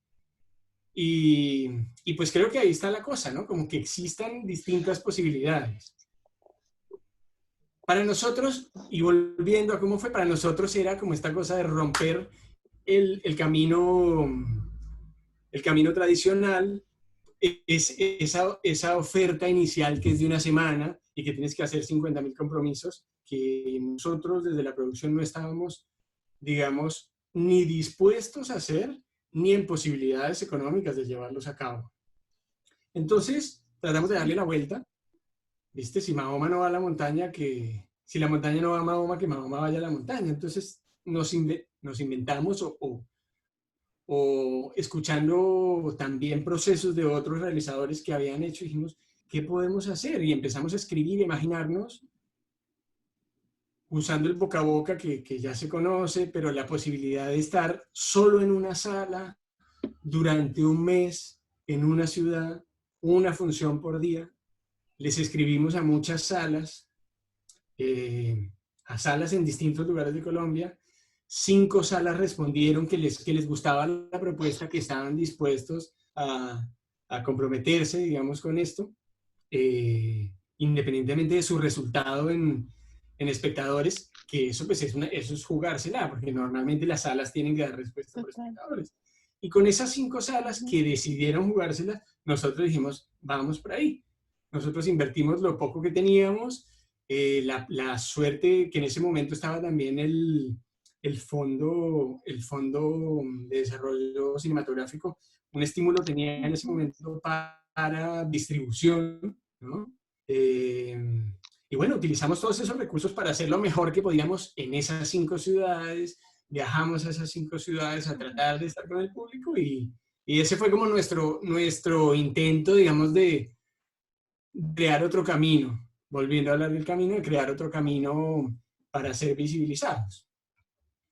y, y pues creo que ahí está la cosa, ¿no? Como que existan distintas posibilidades. Para nosotros, y volviendo a cómo fue, para nosotros era como esta cosa de romper el camino tradicional, es esa oferta inicial que es de una semana y que tienes que hacer 50.000 compromisos que nosotros desde la producción no estábamos, digamos, ni dispuestos a hacer, ni en posibilidades económicas de llevarlos a cabo. Entonces, tratamos de darle Sí. la vuelta. ¿Viste? Si Mahoma no va a la montaña, si la montaña no va a Mahoma, que Mahoma vaya a la montaña. Entonces, nos inventamos o escuchando también procesos de otros realizadores que habían hecho, dijimos, ¿qué podemos hacer? Y empezamos a escribir, a imaginarnos, usando el boca a boca que ya se conoce, pero la posibilidad de estar solo en una sala durante un mes, en una ciudad, una función por día. Les escribimos a muchas salas, a salas en distintos lugares de Colombia. 5 salas respondieron que les gustaba la propuesta, que estaban dispuestos a comprometerse, digamos, con esto, independientemente de su resultado en espectadores, que eso, pues, eso es jugársela, porque normalmente las salas tienen que dar respuesta por Total. espectadores. Y con esas 5 salas Ujú. que decidieron jugársela, nosotros dijimos, vamos por ahí. Nosotros invertimos lo poco que teníamos, la suerte que en ese momento estaba también el fondo de desarrollo cinematográfico, un estímulo tenía en ese Ujú. momento para distribución, ¿no? Y bueno, utilizamos todos esos recursos para hacer lo mejor que podíamos en esas 5 ciudades, viajamos a esas 5 ciudades a Ujú. tratar de estar con el público y ese fue como nuestro intento, digamos, de crear otro camino, volviendo a hablar del camino, de crear otro camino para ser visibilizados,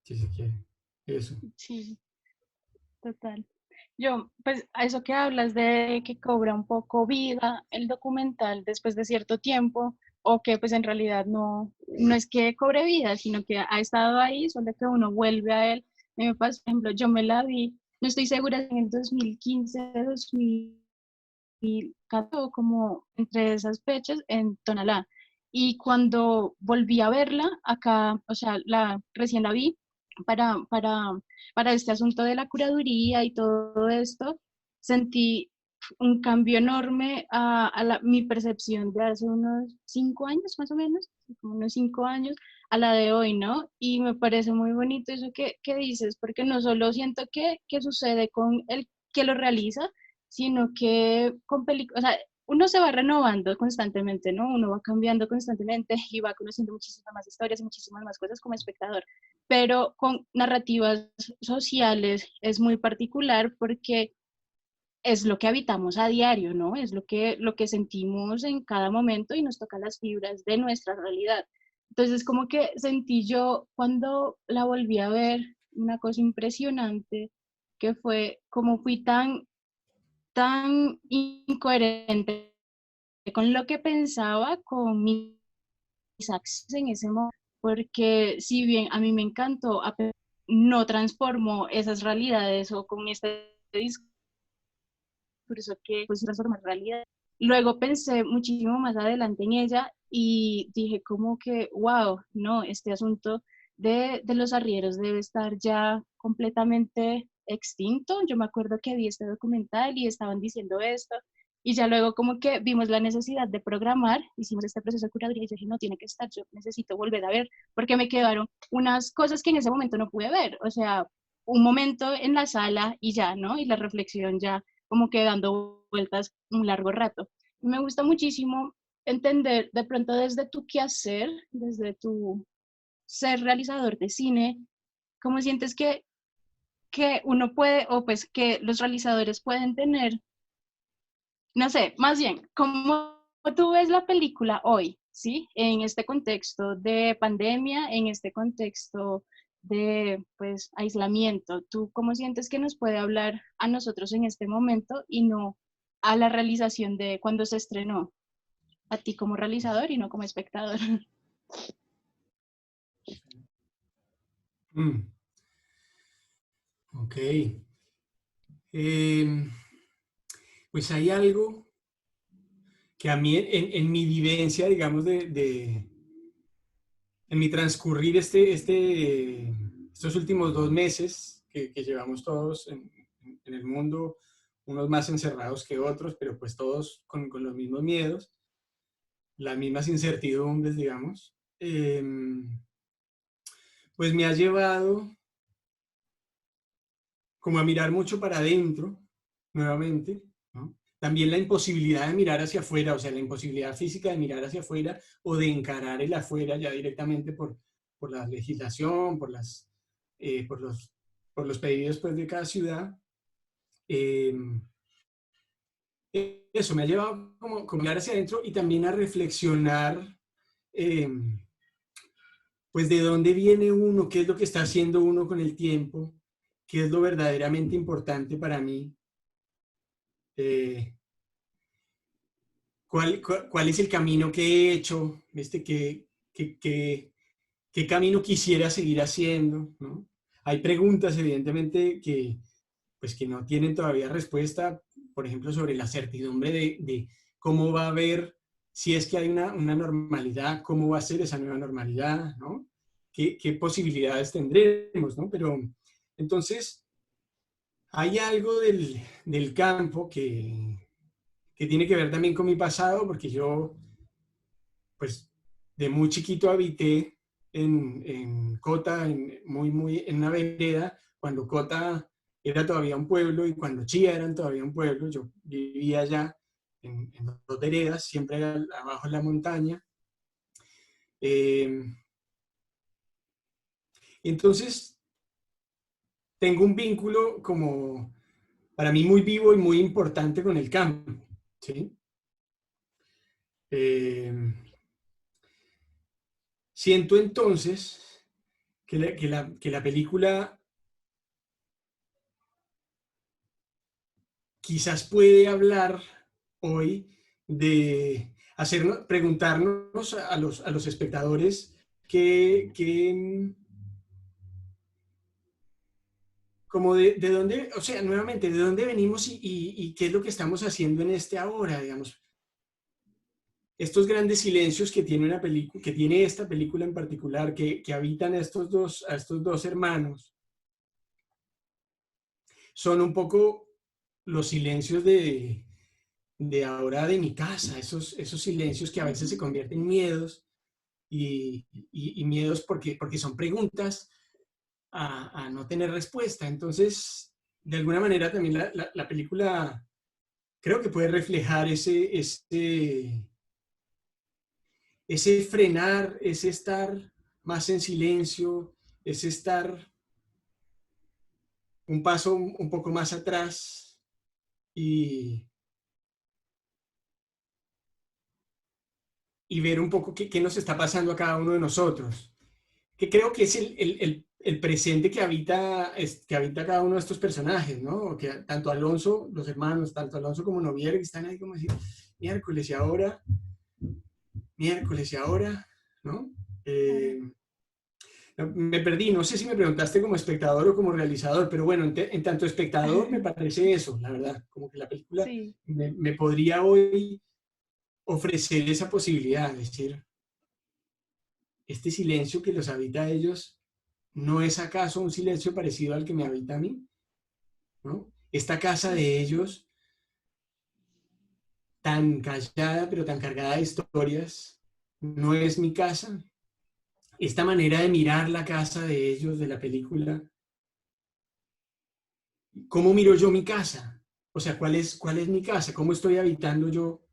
si se quiere. Eso. Sí, total. Yo, pues, a eso que hablas de que cobra un poco vida el documental después de cierto tiempo, o que pues en realidad no es que cobre vida, sino que ha estado ahí, solo que uno vuelve a él. A mí me pasó, por ejemplo, yo me la vi, no estoy segura si en el 2015, 2014, como entre esas fechas en Tonalá. Y cuando volví a verla, acá, o sea, recién la vi para, para, para este asunto de la curaduría y todo esto, sentí un cambio enorme mi percepción de hace unos 5 años, más o menos, como unos 5 años, a la de hoy, ¿no? Y me parece muy bonito eso que dices, porque no solo siento que sucede con el que lo realiza, sino que con películas, o sea, uno se va renovando constantemente, ¿no? Uno va cambiando constantemente y va conociendo muchísimas más historias y muchísimas más cosas como espectador. Pero con narrativas sociales es muy particular porque es lo que habitamos a diario, ¿no? Es lo que sentimos en cada momento y nos toca las fibras de nuestra realidad. Entonces, como que sentí yo cuando la volví a ver una cosa impresionante, que fue como fui tan incoherente con lo que pensaba, con mis acciones en ese momento, porque si bien a mí me encantó, no transformo esas realidades o con este discurso que pues transformar realidad. Luego pensé muchísimo más adelante en ella y dije como que, wow, no, este asunto de los arrieros debe estar ya completamente extinto. Yo me acuerdo que vi este documental y estaban diciendo esto, y ya luego como que vimos la necesidad de programar, hicimos este proceso de curaduría y dije, no, tiene que estar, yo necesito volver a ver, porque me quedaron unas cosas que en ese momento no pude ver, o sea, un momento en la sala y ya, ¿no? Y la reflexión ya como que dando vueltas un largo rato. Me gusta muchísimo entender de pronto desde tu quehacer, desde tu ser realizador de cine, cómo sientes que uno puede, o pues que los realizadores pueden tener, no sé, más bien, cómo tú ves la película hoy, ¿sí? En este contexto de pandemia, en este contexto de, pues, aislamiento. ¿Tú cómo sientes que nos puede hablar a nosotros en este momento y no a la realización de cuando se estrenó? A ti como realizador y no como espectador. Mm, ok. Eh, pues hay algo que a mí en mi vivencia, digamos, en mi transcurrir estos últimos 2 meses que llevamos todos en el mundo, unos más encerrados que otros, pero pues todos con los mismos miedos, las mismas incertidumbres, digamos, pues me ha llevado como a mirar mucho para adentro, nuevamente, ¿no? También la imposibilidad de mirar hacia afuera, o sea, la imposibilidad física de mirar hacia afuera o de encarar el afuera ya directamente por la legislación, por los por los pedidos pues, de cada ciudad. Eh, Eso me ha llevado como mirar hacia adentro y también a reflexionar, eh, pues de dónde viene uno, qué es lo que está haciendo uno con el tiempo, qué es lo verdaderamente importante para mí, eh, cuál es el camino que he hecho, qué, qué, qué camino quisiera seguir haciendo, ¿no? Hay preguntas, evidentemente, pues, que no tienen todavía respuesta, por ejemplo, sobre la certidumbre de cómo va a haber, si es que hay una normalidad, cómo va a ser esa nueva normalidad, ¿no? ¿Qué posibilidades tendremos, ¿no? Pero entonces, hay algo del campo que tiene que ver también con mi pasado, porque yo, pues, de muy chiquito habité en Cota, en una vereda, cuando Cota era todavía un pueblo y cuando Chía eran todavía un pueblo. Yo vivía allá en dos veredas, siempre abajo en la montaña. Eh, entonces, tengo un vínculo como para mí muy vivo y muy importante con el campo, ¿sí? Eh, Siento entonces que la película quizás puede hablar hoy de preguntarnos a los espectadores como de dónde, o sea, nuevamente, de dónde venimos y qué es lo que estamos haciendo en este ahora, digamos. Estos grandes silencios que tiene que tiene esta película en particular, que habitan a estos dos hermanos, son un poco los silencios de ahora de mi casa, esos silencios que a veces se Ujú. convierten en miedos y miedos porque son preguntas a no tener respuesta. Entonces, de alguna manera también la película creo que puede reflejar ese frenar, ese estar más en silencio, ese estar un paso un poco más atrás y, y ver un poco qué nos está pasando a cada uno de nosotros, que creo que es el presente que habita cada uno de estos personajes, ¿no? Que tanto Alonso, los hermanos, tanto Alonso como Novier, que están ahí como decir, miércoles y ahora, ¿no? Claro. Eh, Me perdí, no sé si me preguntaste como espectador o como realizador, pero bueno, en tanto espectador me parece eso, la verdad, como que la película Sí, me podría hoy ofrecer esa posibilidad, es decir, este silencio que los habita a ellos, ¿no es acaso un silencio parecido al que me habita a mí? ¿No? Esta casa sí, de ellos, tan callada pero tan cargada de historias, ¿no es mi casa? Esta manera de mirar la casa de ellos, de la película, ¿cómo miro yo mi casa? O sea, ¿cuál es mi casa? ¿Cómo estoy habitando yo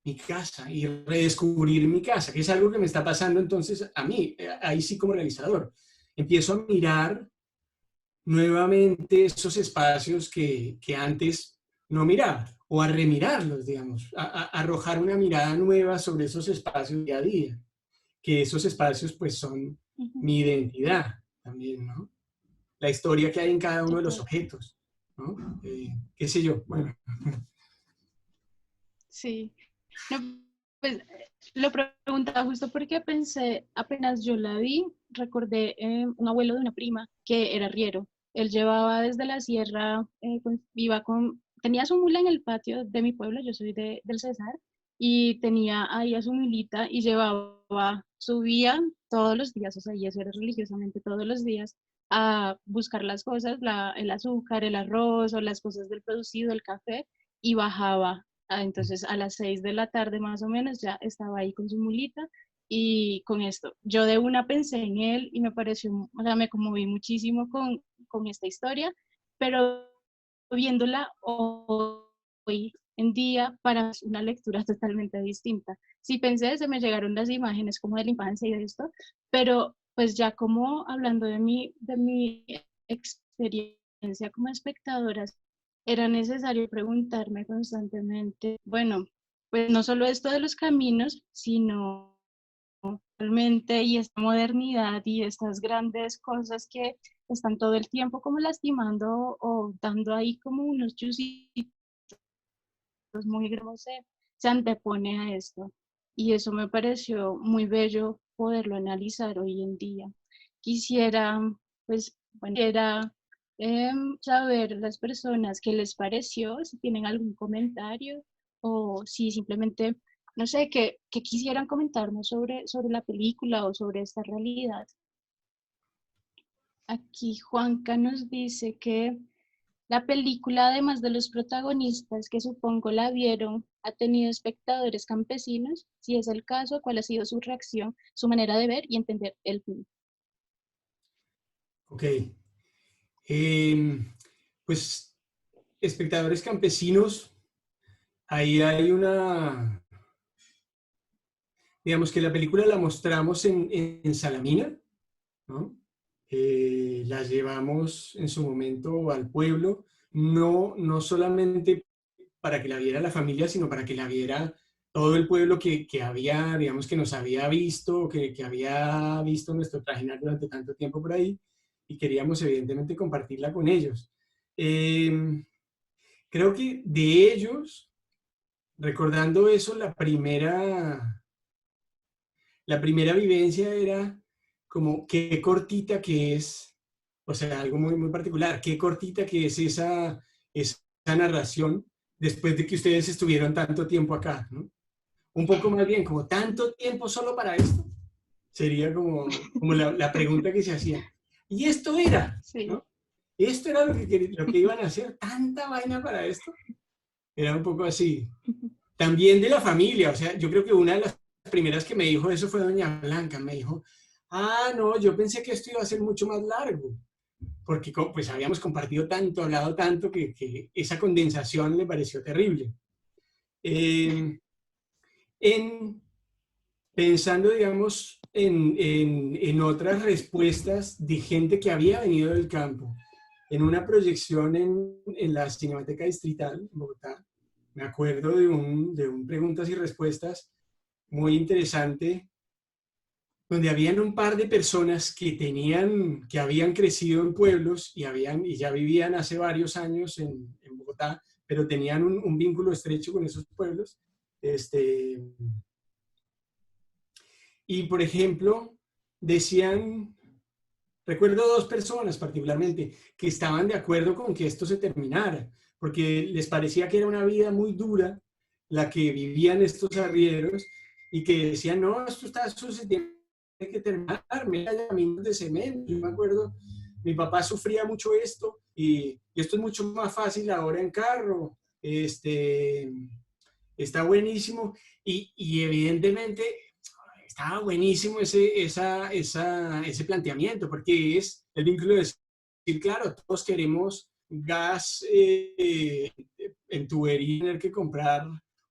mi casa? Y redescubrir mi casa, que es algo que me está pasando entonces a mí, ahí sí como realizador. Empiezo a mirar nuevamente esos espacios que antes no miraba, o a remirarlos, digamos, a arrojar una mirada nueva sobre esos espacios día a día, que esos espacios pues son ujú, mi identidad también, ¿no? La historia que hay en cada de uno de los acuerdo. objetos, ¿no? Qué sé yo, bueno, Sí. No, pues lo preguntaba justo porque pensé, apenas yo la vi, recordé un abuelo de una prima que era arriero. Él llevaba desde la sierra, tenía su mula en el patio de mi pueblo, yo soy del Cesar, y tenía ahí a su mulita y subía todos los días, o sea, y eso era religiosamente todos los días, a buscar las cosas, el azúcar, el arroz o las cosas del producido, el café, y bajaba. Entonces a las 6 de la tarde más o menos ya estaba ahí con su mulita y con esto. Yo de una pensé en él y me pareció, o sea, me conmoví muchísimo con esta historia, pero viéndola hoy en día para una lectura totalmente distinta. Sí pensé, se me llegaron las imágenes como de la infancia y de esto, pero pues ya como hablando de mi experiencia como espectadora, era necesario preguntarme constantemente, bueno, pues no solo esto de los caminos, sino realmente y esta modernidad y estas grandes cosas que están todo el tiempo como lastimando o dando ahí como unos chusitos muy grandes, se antepone a esto. Y eso me pareció muy bello poderlo analizar hoy en día. Quisiera, pues, bueno, quisiera saber las personas qué les pareció, si tienen algún comentario o si simplemente, no sé, que quisieran comentarnos sobre la película o sobre esta realidad. Aquí Juanca nos dice que la película, además de los protagonistas que supongo la vieron, ha tenido espectadores campesinos. Si es el caso, ¿cuál ha sido su reacción, su manera de ver y entender el film? Ok. Pues espectadores campesinos, ahí hay digamos que la película la mostramos en Salamina, ¿no? La llevamos en su momento al pueblo, no solamente para que la viera la familia, sino para que la viera todo el pueblo que había, digamos, que nos había visto, que había visto nuestro trajinar durante tanto tiempo por ahí, y queríamos evidentemente compartirla con ellos. Creo que de ellos, recordando eso, la primera vivencia era como qué cortita que es, o sea, algo muy, muy particular, qué cortita que es esa narración después de que ustedes estuvieron tanto tiempo acá, ¿no? Un poco más bien, como tanto tiempo solo para esto, sería como la pregunta que se hacía. Y esto era, Sí. ¿no? Esto era lo que iban a hacer, tanta vaina para esto. Era un poco así. También de la familia, o sea, yo creo que una de las primeras que me dijo eso fue doña Blanca, me dijo, ah, no, yo pensé que esto iba a ser mucho más largo, porque pues habíamos compartido tanto, hablado tanto, que esa condensación le pareció terrible. Eh, en, pensando, digamos, en otras respuestas de gente que había venido del campo, en una proyección en la Cinemateca Distrital en Bogotá, me acuerdo de un preguntas y respuestas muy interesante, donde habían un par de personas que habían crecido en pueblos y ya vivían hace varios años en Bogotá, pero tenían un vínculo estrecho con esos pueblos. Este, y, por ejemplo, decían, recuerdo dos personas particularmente, que estaban de acuerdo con que esto se terminara, porque les parecía que era una vida muy dura la que vivían estos arrieros y que decían, no, esto se tiene que terminar, mira, hay caminos de cemento. Yo me acuerdo, mi papá sufría mucho esto y esto es mucho más fácil ahora en carro. Está buenísimo y evidentemente estaba buenísimo ese planteamiento, porque es el vínculo de decir, claro, todos queremos gas en tubería, tener que comprar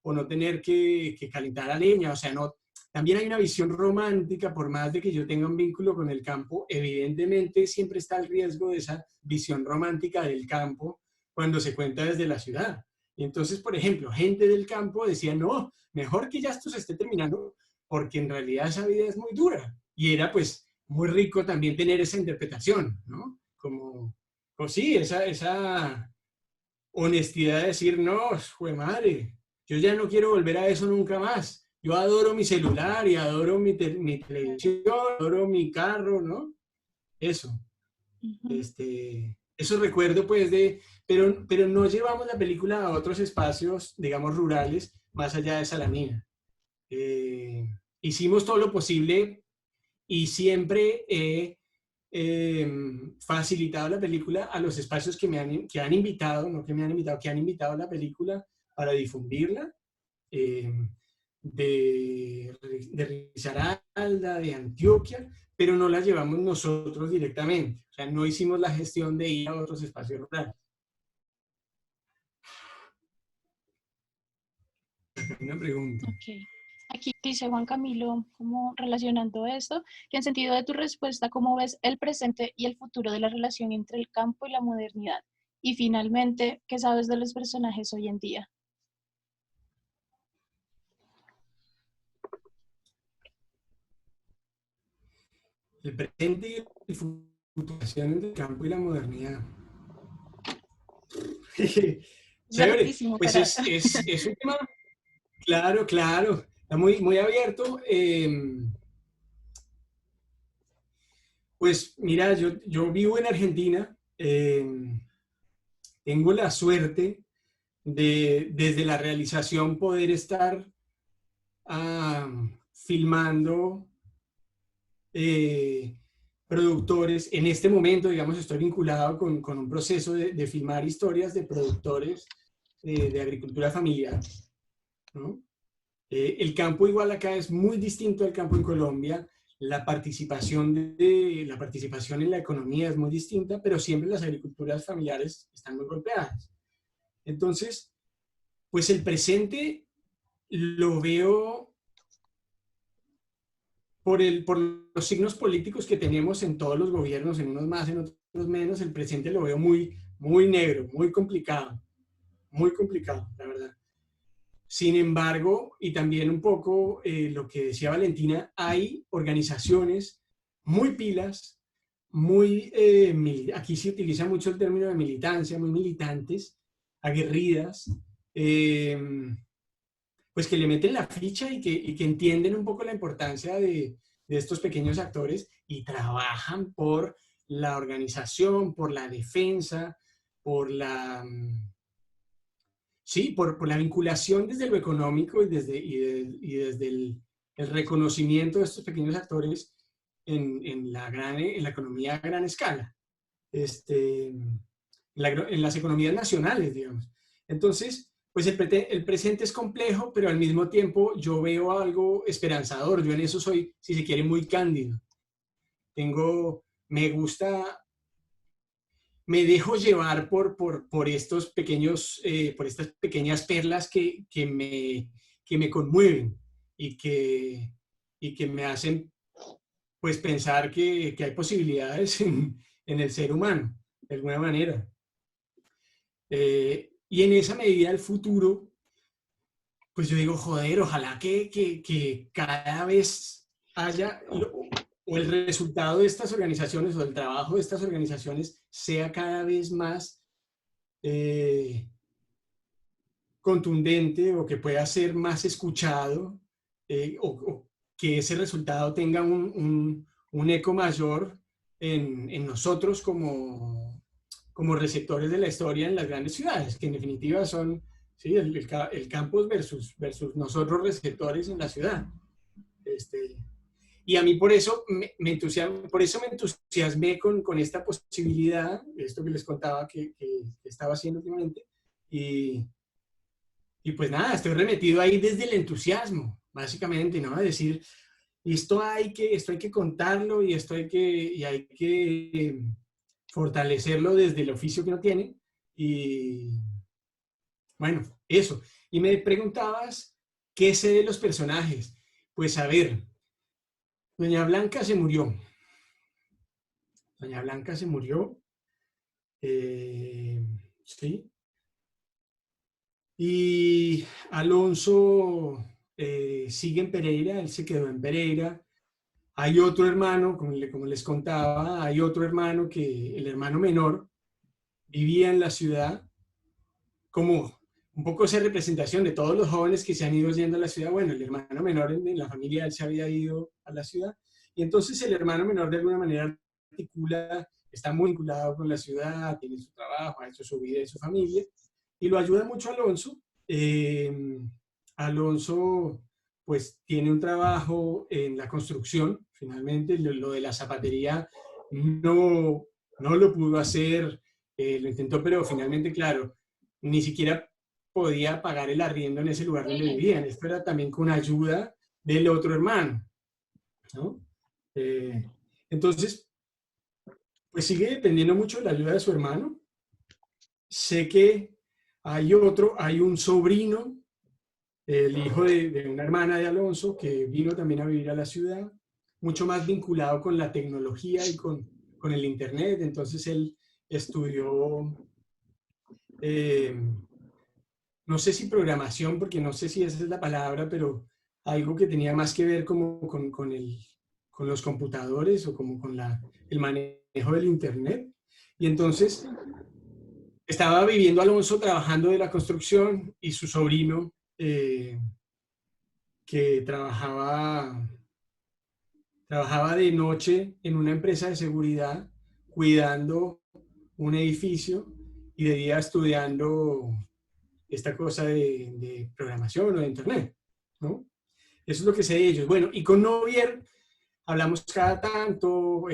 o no tener que calentar a leña, o sea, no. También hay una visión romántica, por más de que yo tenga un vínculo con el campo, evidentemente siempre está el riesgo de esa visión romántica del campo cuando se cuenta desde la ciudad. Y entonces, por ejemplo, gente del campo decía, no, mejor que ya esto se esté terminando, porque en realidad esa vida es muy dura. Y era pues muy rico también tener esa interpretación, ¿no? Como, pues sí, esa honestidad de decir, no, jue madre, yo ya no quiero volver a eso nunca más. Yo adoro mi celular y adoro mi televisión, adoro mi carro, ¿no? Eso. Ujú. Eso recuerdo pues pero no llevamos la película a otros espacios, digamos, rurales, más allá de Salamina. Hicimos todo lo posible y siempre he facilitado la película a los espacios que han invitado, no que me han invitado, que han invitado a la película para difundirla, eh, de Risaralda, de Antioquia, pero no la llevamos nosotros directamente. O sea, no hicimos la gestión de ir a otros espacios rurales. Una pregunta. Ok. Aquí dice Juan Camilo, como relacionando esto, que en sentido de tu respuesta, ¿cómo ves el presente y el futuro de la relación entre el campo y la modernidad? Y finalmente, ¿qué sabes de los personajes hoy en día? El presente y el futuro del campo y la modernidad. Chévere, Verdísimo, pues para... es un tema, claro, claro, está muy, muy abierto. Pues mira, yo vivo en Argentina, tengo la suerte de desde la realización poder estar filmando eh, productores. En este momento, digamos, estoy vinculado con un proceso de filmar historias de productores de agricultura familiar, ¿no? El campo igual acá es muy distinto al campo en Colombia. La participación en la economía es muy distinta, pero siempre las agriculturas familiares están muy golpeadas. Entonces, pues el presente lo veo por los signos políticos que tenemos en todos los gobiernos, en unos más, en otros menos. El presente lo veo muy, muy negro, muy complicado, la verdad. Sin embargo, y también un poco lo que decía Valentina, hay organizaciones muy pilas, aquí se utiliza mucho el término de militancia, muy militantes, aguerridas, eh, pues que le meten la ficha y que entienden un poco la importancia de estos pequeños actores y trabajan por la organización, por la defensa, por la, sí, por la vinculación desde lo económico y desde el reconocimiento de estos pequeños actores en la economía a gran escala, en las economías nacionales, digamos. Entonces, pues el presente es complejo, pero al mismo tiempo yo veo algo esperanzador. Yo en eso soy, si se quiere, muy cándido. Me gusta, me dejo llevar por estos pequeños, por estas pequeñas perlas que me conmueven y y que me hacen pues pensar que hay posibilidades en el ser humano, de alguna manera. Y en esa medida el futuro, pues yo digo, joder, ojalá que cada vez haya, o el resultado de estas organizaciones o el trabajo de estas organizaciones sea cada vez más eh, contundente o que pueda ser más escuchado o que ese resultado tenga un eco mayor en nosotros como receptores de la historia en las grandes ciudades, que en definitiva son ¿sí? El campus versus nosotros receptores en la ciudad. Este, y a mí por eso me entusiasmé con esta posibilidad, esto que les contaba que estaba haciendo últimamente, y pues nada, estoy remetido ahí desde el entusiasmo, básicamente, ¿no? Es decir, esto hay que contarlo y hay que fortalecerlo desde el oficio que uno tiene. Y bueno, eso. Y me preguntabas, ¿qué sé de los personajes? Pues a ver, Doña Blanca se murió. Doña Blanca se murió. Sí. Y Alonso sigue en Pereira, él se quedó en Pereira. Hay otro hermano, como les contaba, hay otro hermano que el hermano menor vivía en la ciudad, como un poco esa representación de todos los jóvenes que se han ido yendo a la ciudad. Bueno, el hermano menor en la familia él se había ido a la ciudad y entonces el hermano menor de alguna manera articula, está muy vinculado con la ciudad, tiene su trabajo, ha hecho su vida y su familia y lo ayuda mucho Alonso. Alonso pues tiene un trabajo en la construcción, finalmente lo de la zapatería no, no lo pudo hacer, lo intentó, pero finalmente, claro, ni siquiera podía pagar el arriendo en ese lugar donde vivían. Esto era también con ayuda del otro hermano, ¿no? Eh, entonces, pues sigue dependiendo mucho de la ayuda de su hermano. Sé que hay un sobrino el hijo de una hermana de Alonso que vino también a vivir a la ciudad, mucho más vinculado con la tecnología y con el Internet. Entonces él estudió, eh, no sé si programación, porque no sé si esa es la palabra, pero algo que tenía más que ver como con los computadores o como con el manejo del Internet. Y entonces estaba viviendo Alonso trabajando de la construcción y su sobrino que trabajaba de noche en una empresa de seguridad cuidando un edificio y de día estudiando esta cosa de programación o de internet, ¿no? Eso es lo que sé de ellos. Bueno, y con Novier hablamos cada tanto,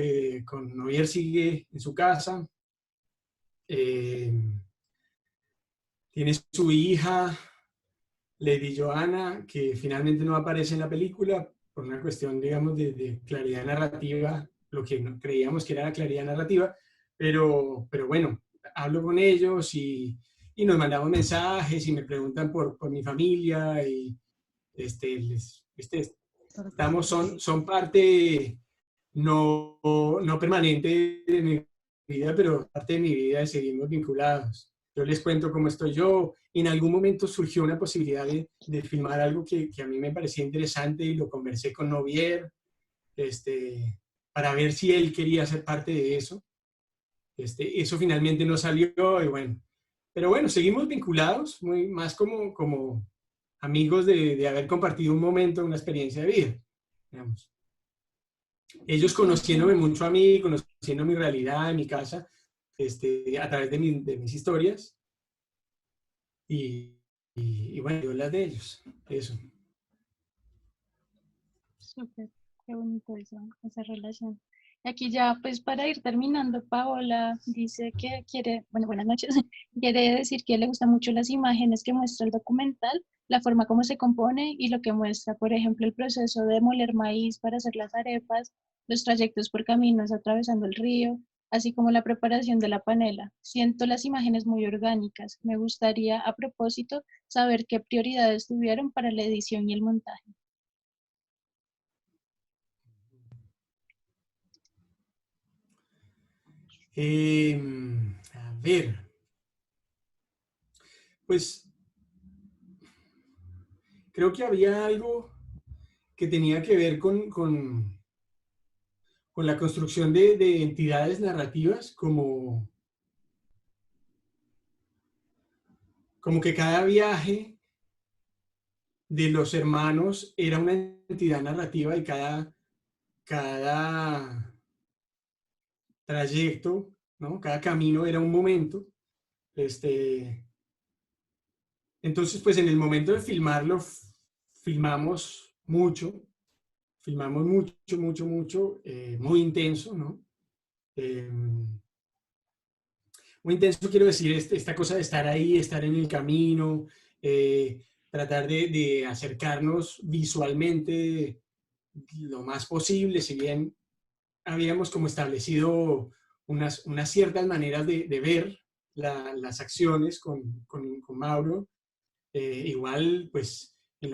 con Novier sigue en su casa, eh, tiene su hija, Lady Joanna, que finalmente no aparece en la película por una cuestión, digamos, de claridad narrativa, lo que creíamos que era la claridad narrativa, pero bueno, hablo con ellos y nos mandamos mensajes y me preguntan por mi familia y son parte no permanente de mi vida, pero parte de mi vida y seguimos vinculados. Yo les cuento cómo estoy yo. En algún momento surgió una posibilidad de filmar algo que a mí me parecía interesante y lo conversé con Novier, para ver si él quería ser parte de eso. Eso finalmente no salió y bueno. Pero bueno, seguimos vinculados, más como amigos de haber compartido un momento, una experiencia de vida, digamos. Ellos conociéndome mucho a mí, conociendo mi realidad, mi casa, a través de mis historias y, y bueno, yo las de ellos, eso. Súper, qué bonito eso, esa relación. Y aquí ya, pues para ir terminando, Paola dice que quiere, bueno, buenas noches, quiere decir que le gustan mucho las imágenes que muestra el documental, la forma como se compone y lo que muestra, por ejemplo, el proceso de moler maíz para hacer las arepas, los trayectos por caminos atravesando el río, así como la preparación de la panela. Siento las imágenes muy orgánicas. Me gustaría, a propósito, saber qué prioridades tuvieron para la edición y el montaje. A ver, pues creo que había algo que tenía que ver con la construcción de entidades narrativas, como que cada viaje de los hermanos era una entidad narrativa y cada trayecto, ¿no? Cada camino era un momento. Este, entonces, pues en el momento de filmarlo, filmamos mucho, muy intenso, ¿no? Eh, Muy intenso quiero decir esta cosa de estar ahí, estar en el camino, tratar de acercarnos visualmente lo más posible, si bien habíamos como establecido unas ciertas maneras de ver las acciones con Mauro. Igual, pues, en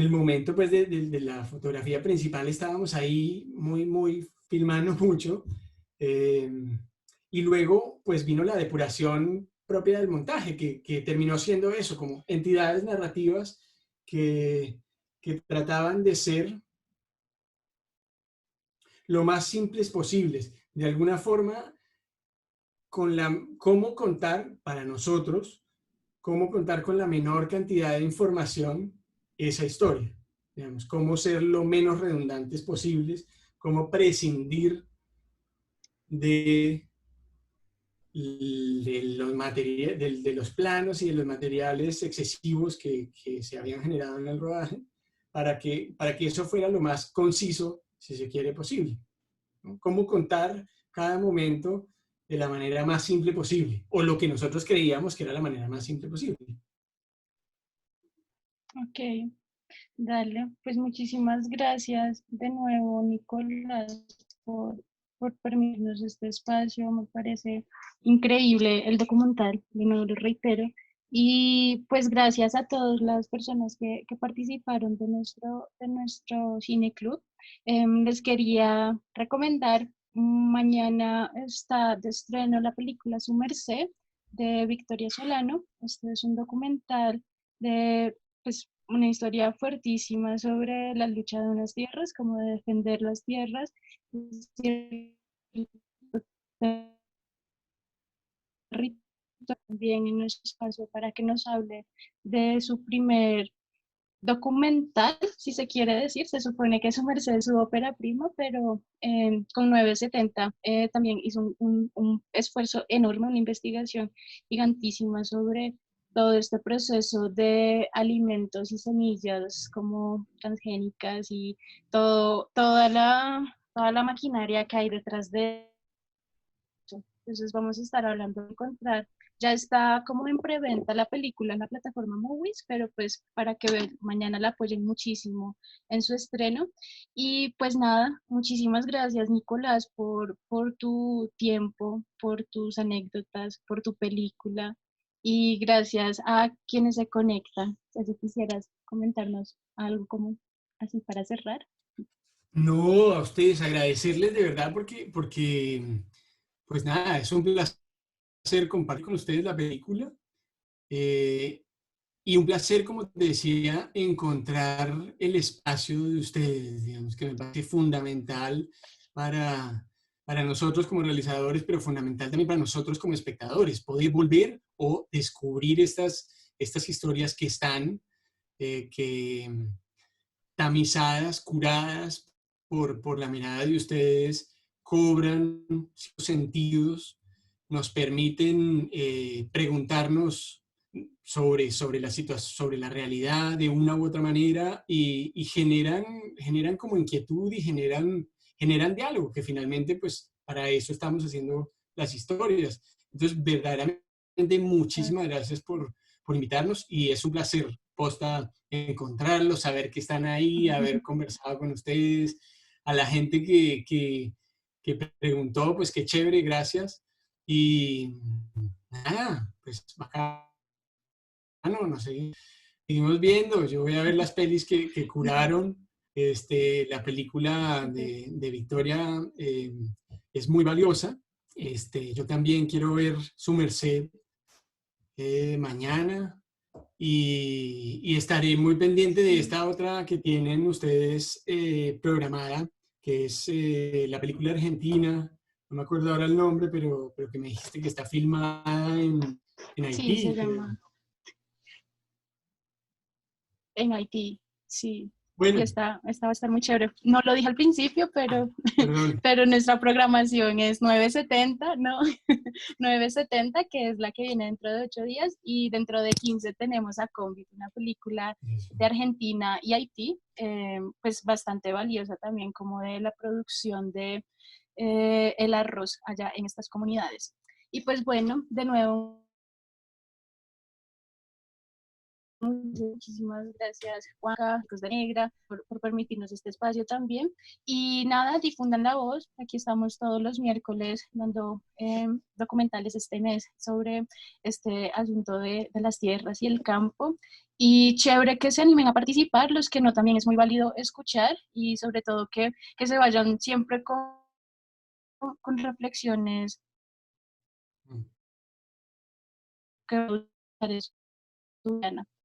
el momento pues, de la fotografía principal estábamos ahí muy filmando mucho. eh, y luego, pues, vino la depuración propia del montaje, que terminó siendo eso, como entidades narrativas que trataban de ser lo más simples posibles. De alguna forma, cómo contar para nosotros, cómo contar con la menor cantidad de información esa historia. Digamos, cómo ser lo menos redundantes posibles, cómo prescindir de, de los planos y de los materiales excesivos que se habían generado en el rodaje para que eso fuera lo más conciso, si se quiere, posible, ¿no? Cómo contar cada momento de la manera más simple posible, o lo que nosotros creíamos que era la manera más simple posible. Ok, dale, pues muchísimas gracias de nuevo, Nicolás, por permitirnos este espacio. Me parece increíble el documental, de nuevo lo reitero, Y pues gracias a todas las personas que participaron de nuestro cine club. Les quería recomendar, mañana está de estreno la película Su Merced de Victoria Solano. Este es un documental de pues, una historia fuertísima sobre la lucha de unas tierras, como de defender las tierras. También en nuestro espacio para que nos hable de su primer documental, si se quiere decir. Se supone que Su Merced es su ópera prima, pero con 970 también hizo un esfuerzo enorme, una investigación gigantísima sobre todo este proceso de alimentos y semillas como transgénicas y toda la maquinaria que hay detrás de eso. Entonces vamos a estar hablando de encontrar. Ya está como en preventa la película en la plataforma Movies, pero pues para que mañana la apoyen muchísimo en su estreno. Y pues nada, muchísimas gracias Nicolás por tu tiempo, por tus anécdotas, por tu película y gracias a quienes se conectan. Si quisieras comentarnos algo como así para cerrar. No, a ustedes agradecerles de verdad porque pues nada, es un placer compartir con ustedes la película. Y un placer, como te decía, encontrar el espacio de ustedes, digamos, que me parece fundamental para, para nosotros como realizadores, pero fundamental también para nosotros como espectadores, poder volver o descubrir estas historias que están, que tamizadas, curadas por la mirada de ustedes, cobran sentidos, nos permiten preguntarnos sobre la situación, sobre la realidad de una u otra manera y generan como inquietud y generan diálogo, que finalmente pues para eso estamos haciendo las historias. Entonces, verdaderamente muchísimas gracias por invitarnos y es un placer posta encontrarlos, saber que están ahí, haber conversado con ustedes, a la gente que preguntó, pues qué chévere, gracias. Y nada, pues bacano, no sé, seguimos viendo, yo voy a ver las pelis que curaron, la película de Victoria es muy valiosa, yo también quiero ver Su Merced mañana y estaré muy pendiente de esta otra que tienen ustedes programada, que es la película argentina, no me acuerdo ahora el nombre, pero que me dijiste que está filmada en Sí, se Haití. llama en Haití, sí. Y Bueno, esta va a estar muy chévere. No lo dije al principio, perdón. pero nuestra programación es 970, ¿no? 970, que es la que viene dentro de 8 días, y dentro de 15 tenemos a Combi, una película Eso. de Argentina y Haití, pues bastante valiosa también como de la producción de el arroz allá en estas comunidades. Y pues bueno, de nuevo, muchísimas gracias, Juanca, Costa Negra, por permitirnos este espacio también. Y nada, difundan la voz. Aquí estamos todos los miércoles dando documentales este mes sobre este asunto de las tierras y el campo. Y chévere que se animen a participar, los que no también es muy válido escuchar y sobre todo que se vayan siempre con reflexiones que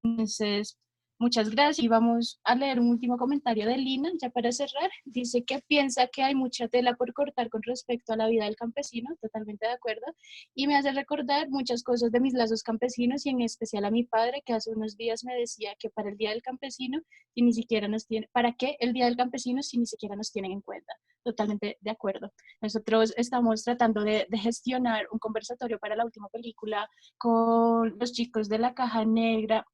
entonces, muchas gracias y vamos a leer un último comentario de Lina, ya para cerrar. Dice que piensa que hay mucha tela por cortar con respecto a la vida del campesino, totalmente de acuerdo, y me hace recordar muchas cosas de mis lazos campesinos y en especial a mi padre, que hace unos días me decía que para el Día del Campesino, si ni siquiera nos tiene, ¿para qué el Día del Campesino si ni siquiera nos tienen en cuenta? Totalmente de acuerdo. Nosotros estamos tratando de gestionar un conversatorio para la última película con los chicos de la Caja Negra.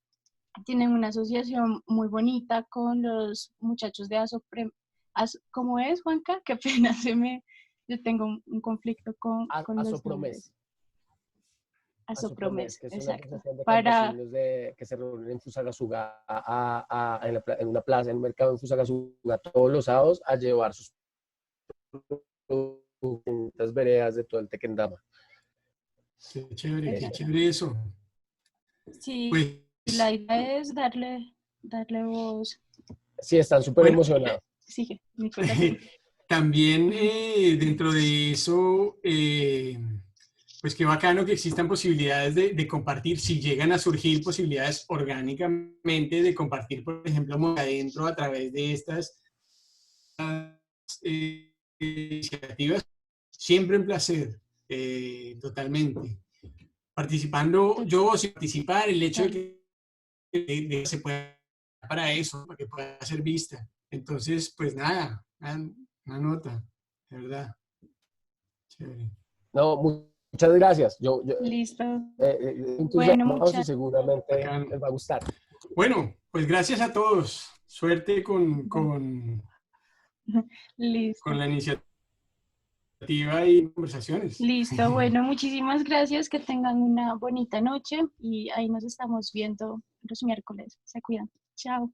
Tienen una asociación muy bonita con los muchachos de ¿cómo es, Juanca? Qué pena, yo tengo un conflicto con los Asopromes. nombres. Asopromes, Asopromes, que es una exacto. asociación de Para, campesinos que se reúnen en Fusagasugá, en una plaza, en un mercado en Fusagasugá todos los sábados a llevar sus veredas de todo el Tequendama. Qué chévere Eso. eso. Sí, Pues, la idea es darle voz. Sí, están súper bueno, emocionados. Sigue, Nicolás. Sí. también dentro de eso, pues qué bacano que existan posibilidades de compartir, si llegan a surgir posibilidades orgánicamente de compartir, por ejemplo, adentro a través de estas iniciativas, siempre un placer, totalmente. Participando yo, sin participar, el hecho de Dale. que se pueda para eso, para que pueda ser vista. Entonces, pues nada, una nota, de verdad. Chévere. No, muchas gracias. Yo Listo. Bueno, entusiasmados y muchas. seguramente Bacán. les va a gustar. Bueno, pues gracias a todos. Suerte Listo. con la iniciativa y conversaciones. Listo. Bueno, muchísimas gracias. Que tengan una bonita noche y ahí nos estamos viendo los miércoles. Se cuidan. Chao.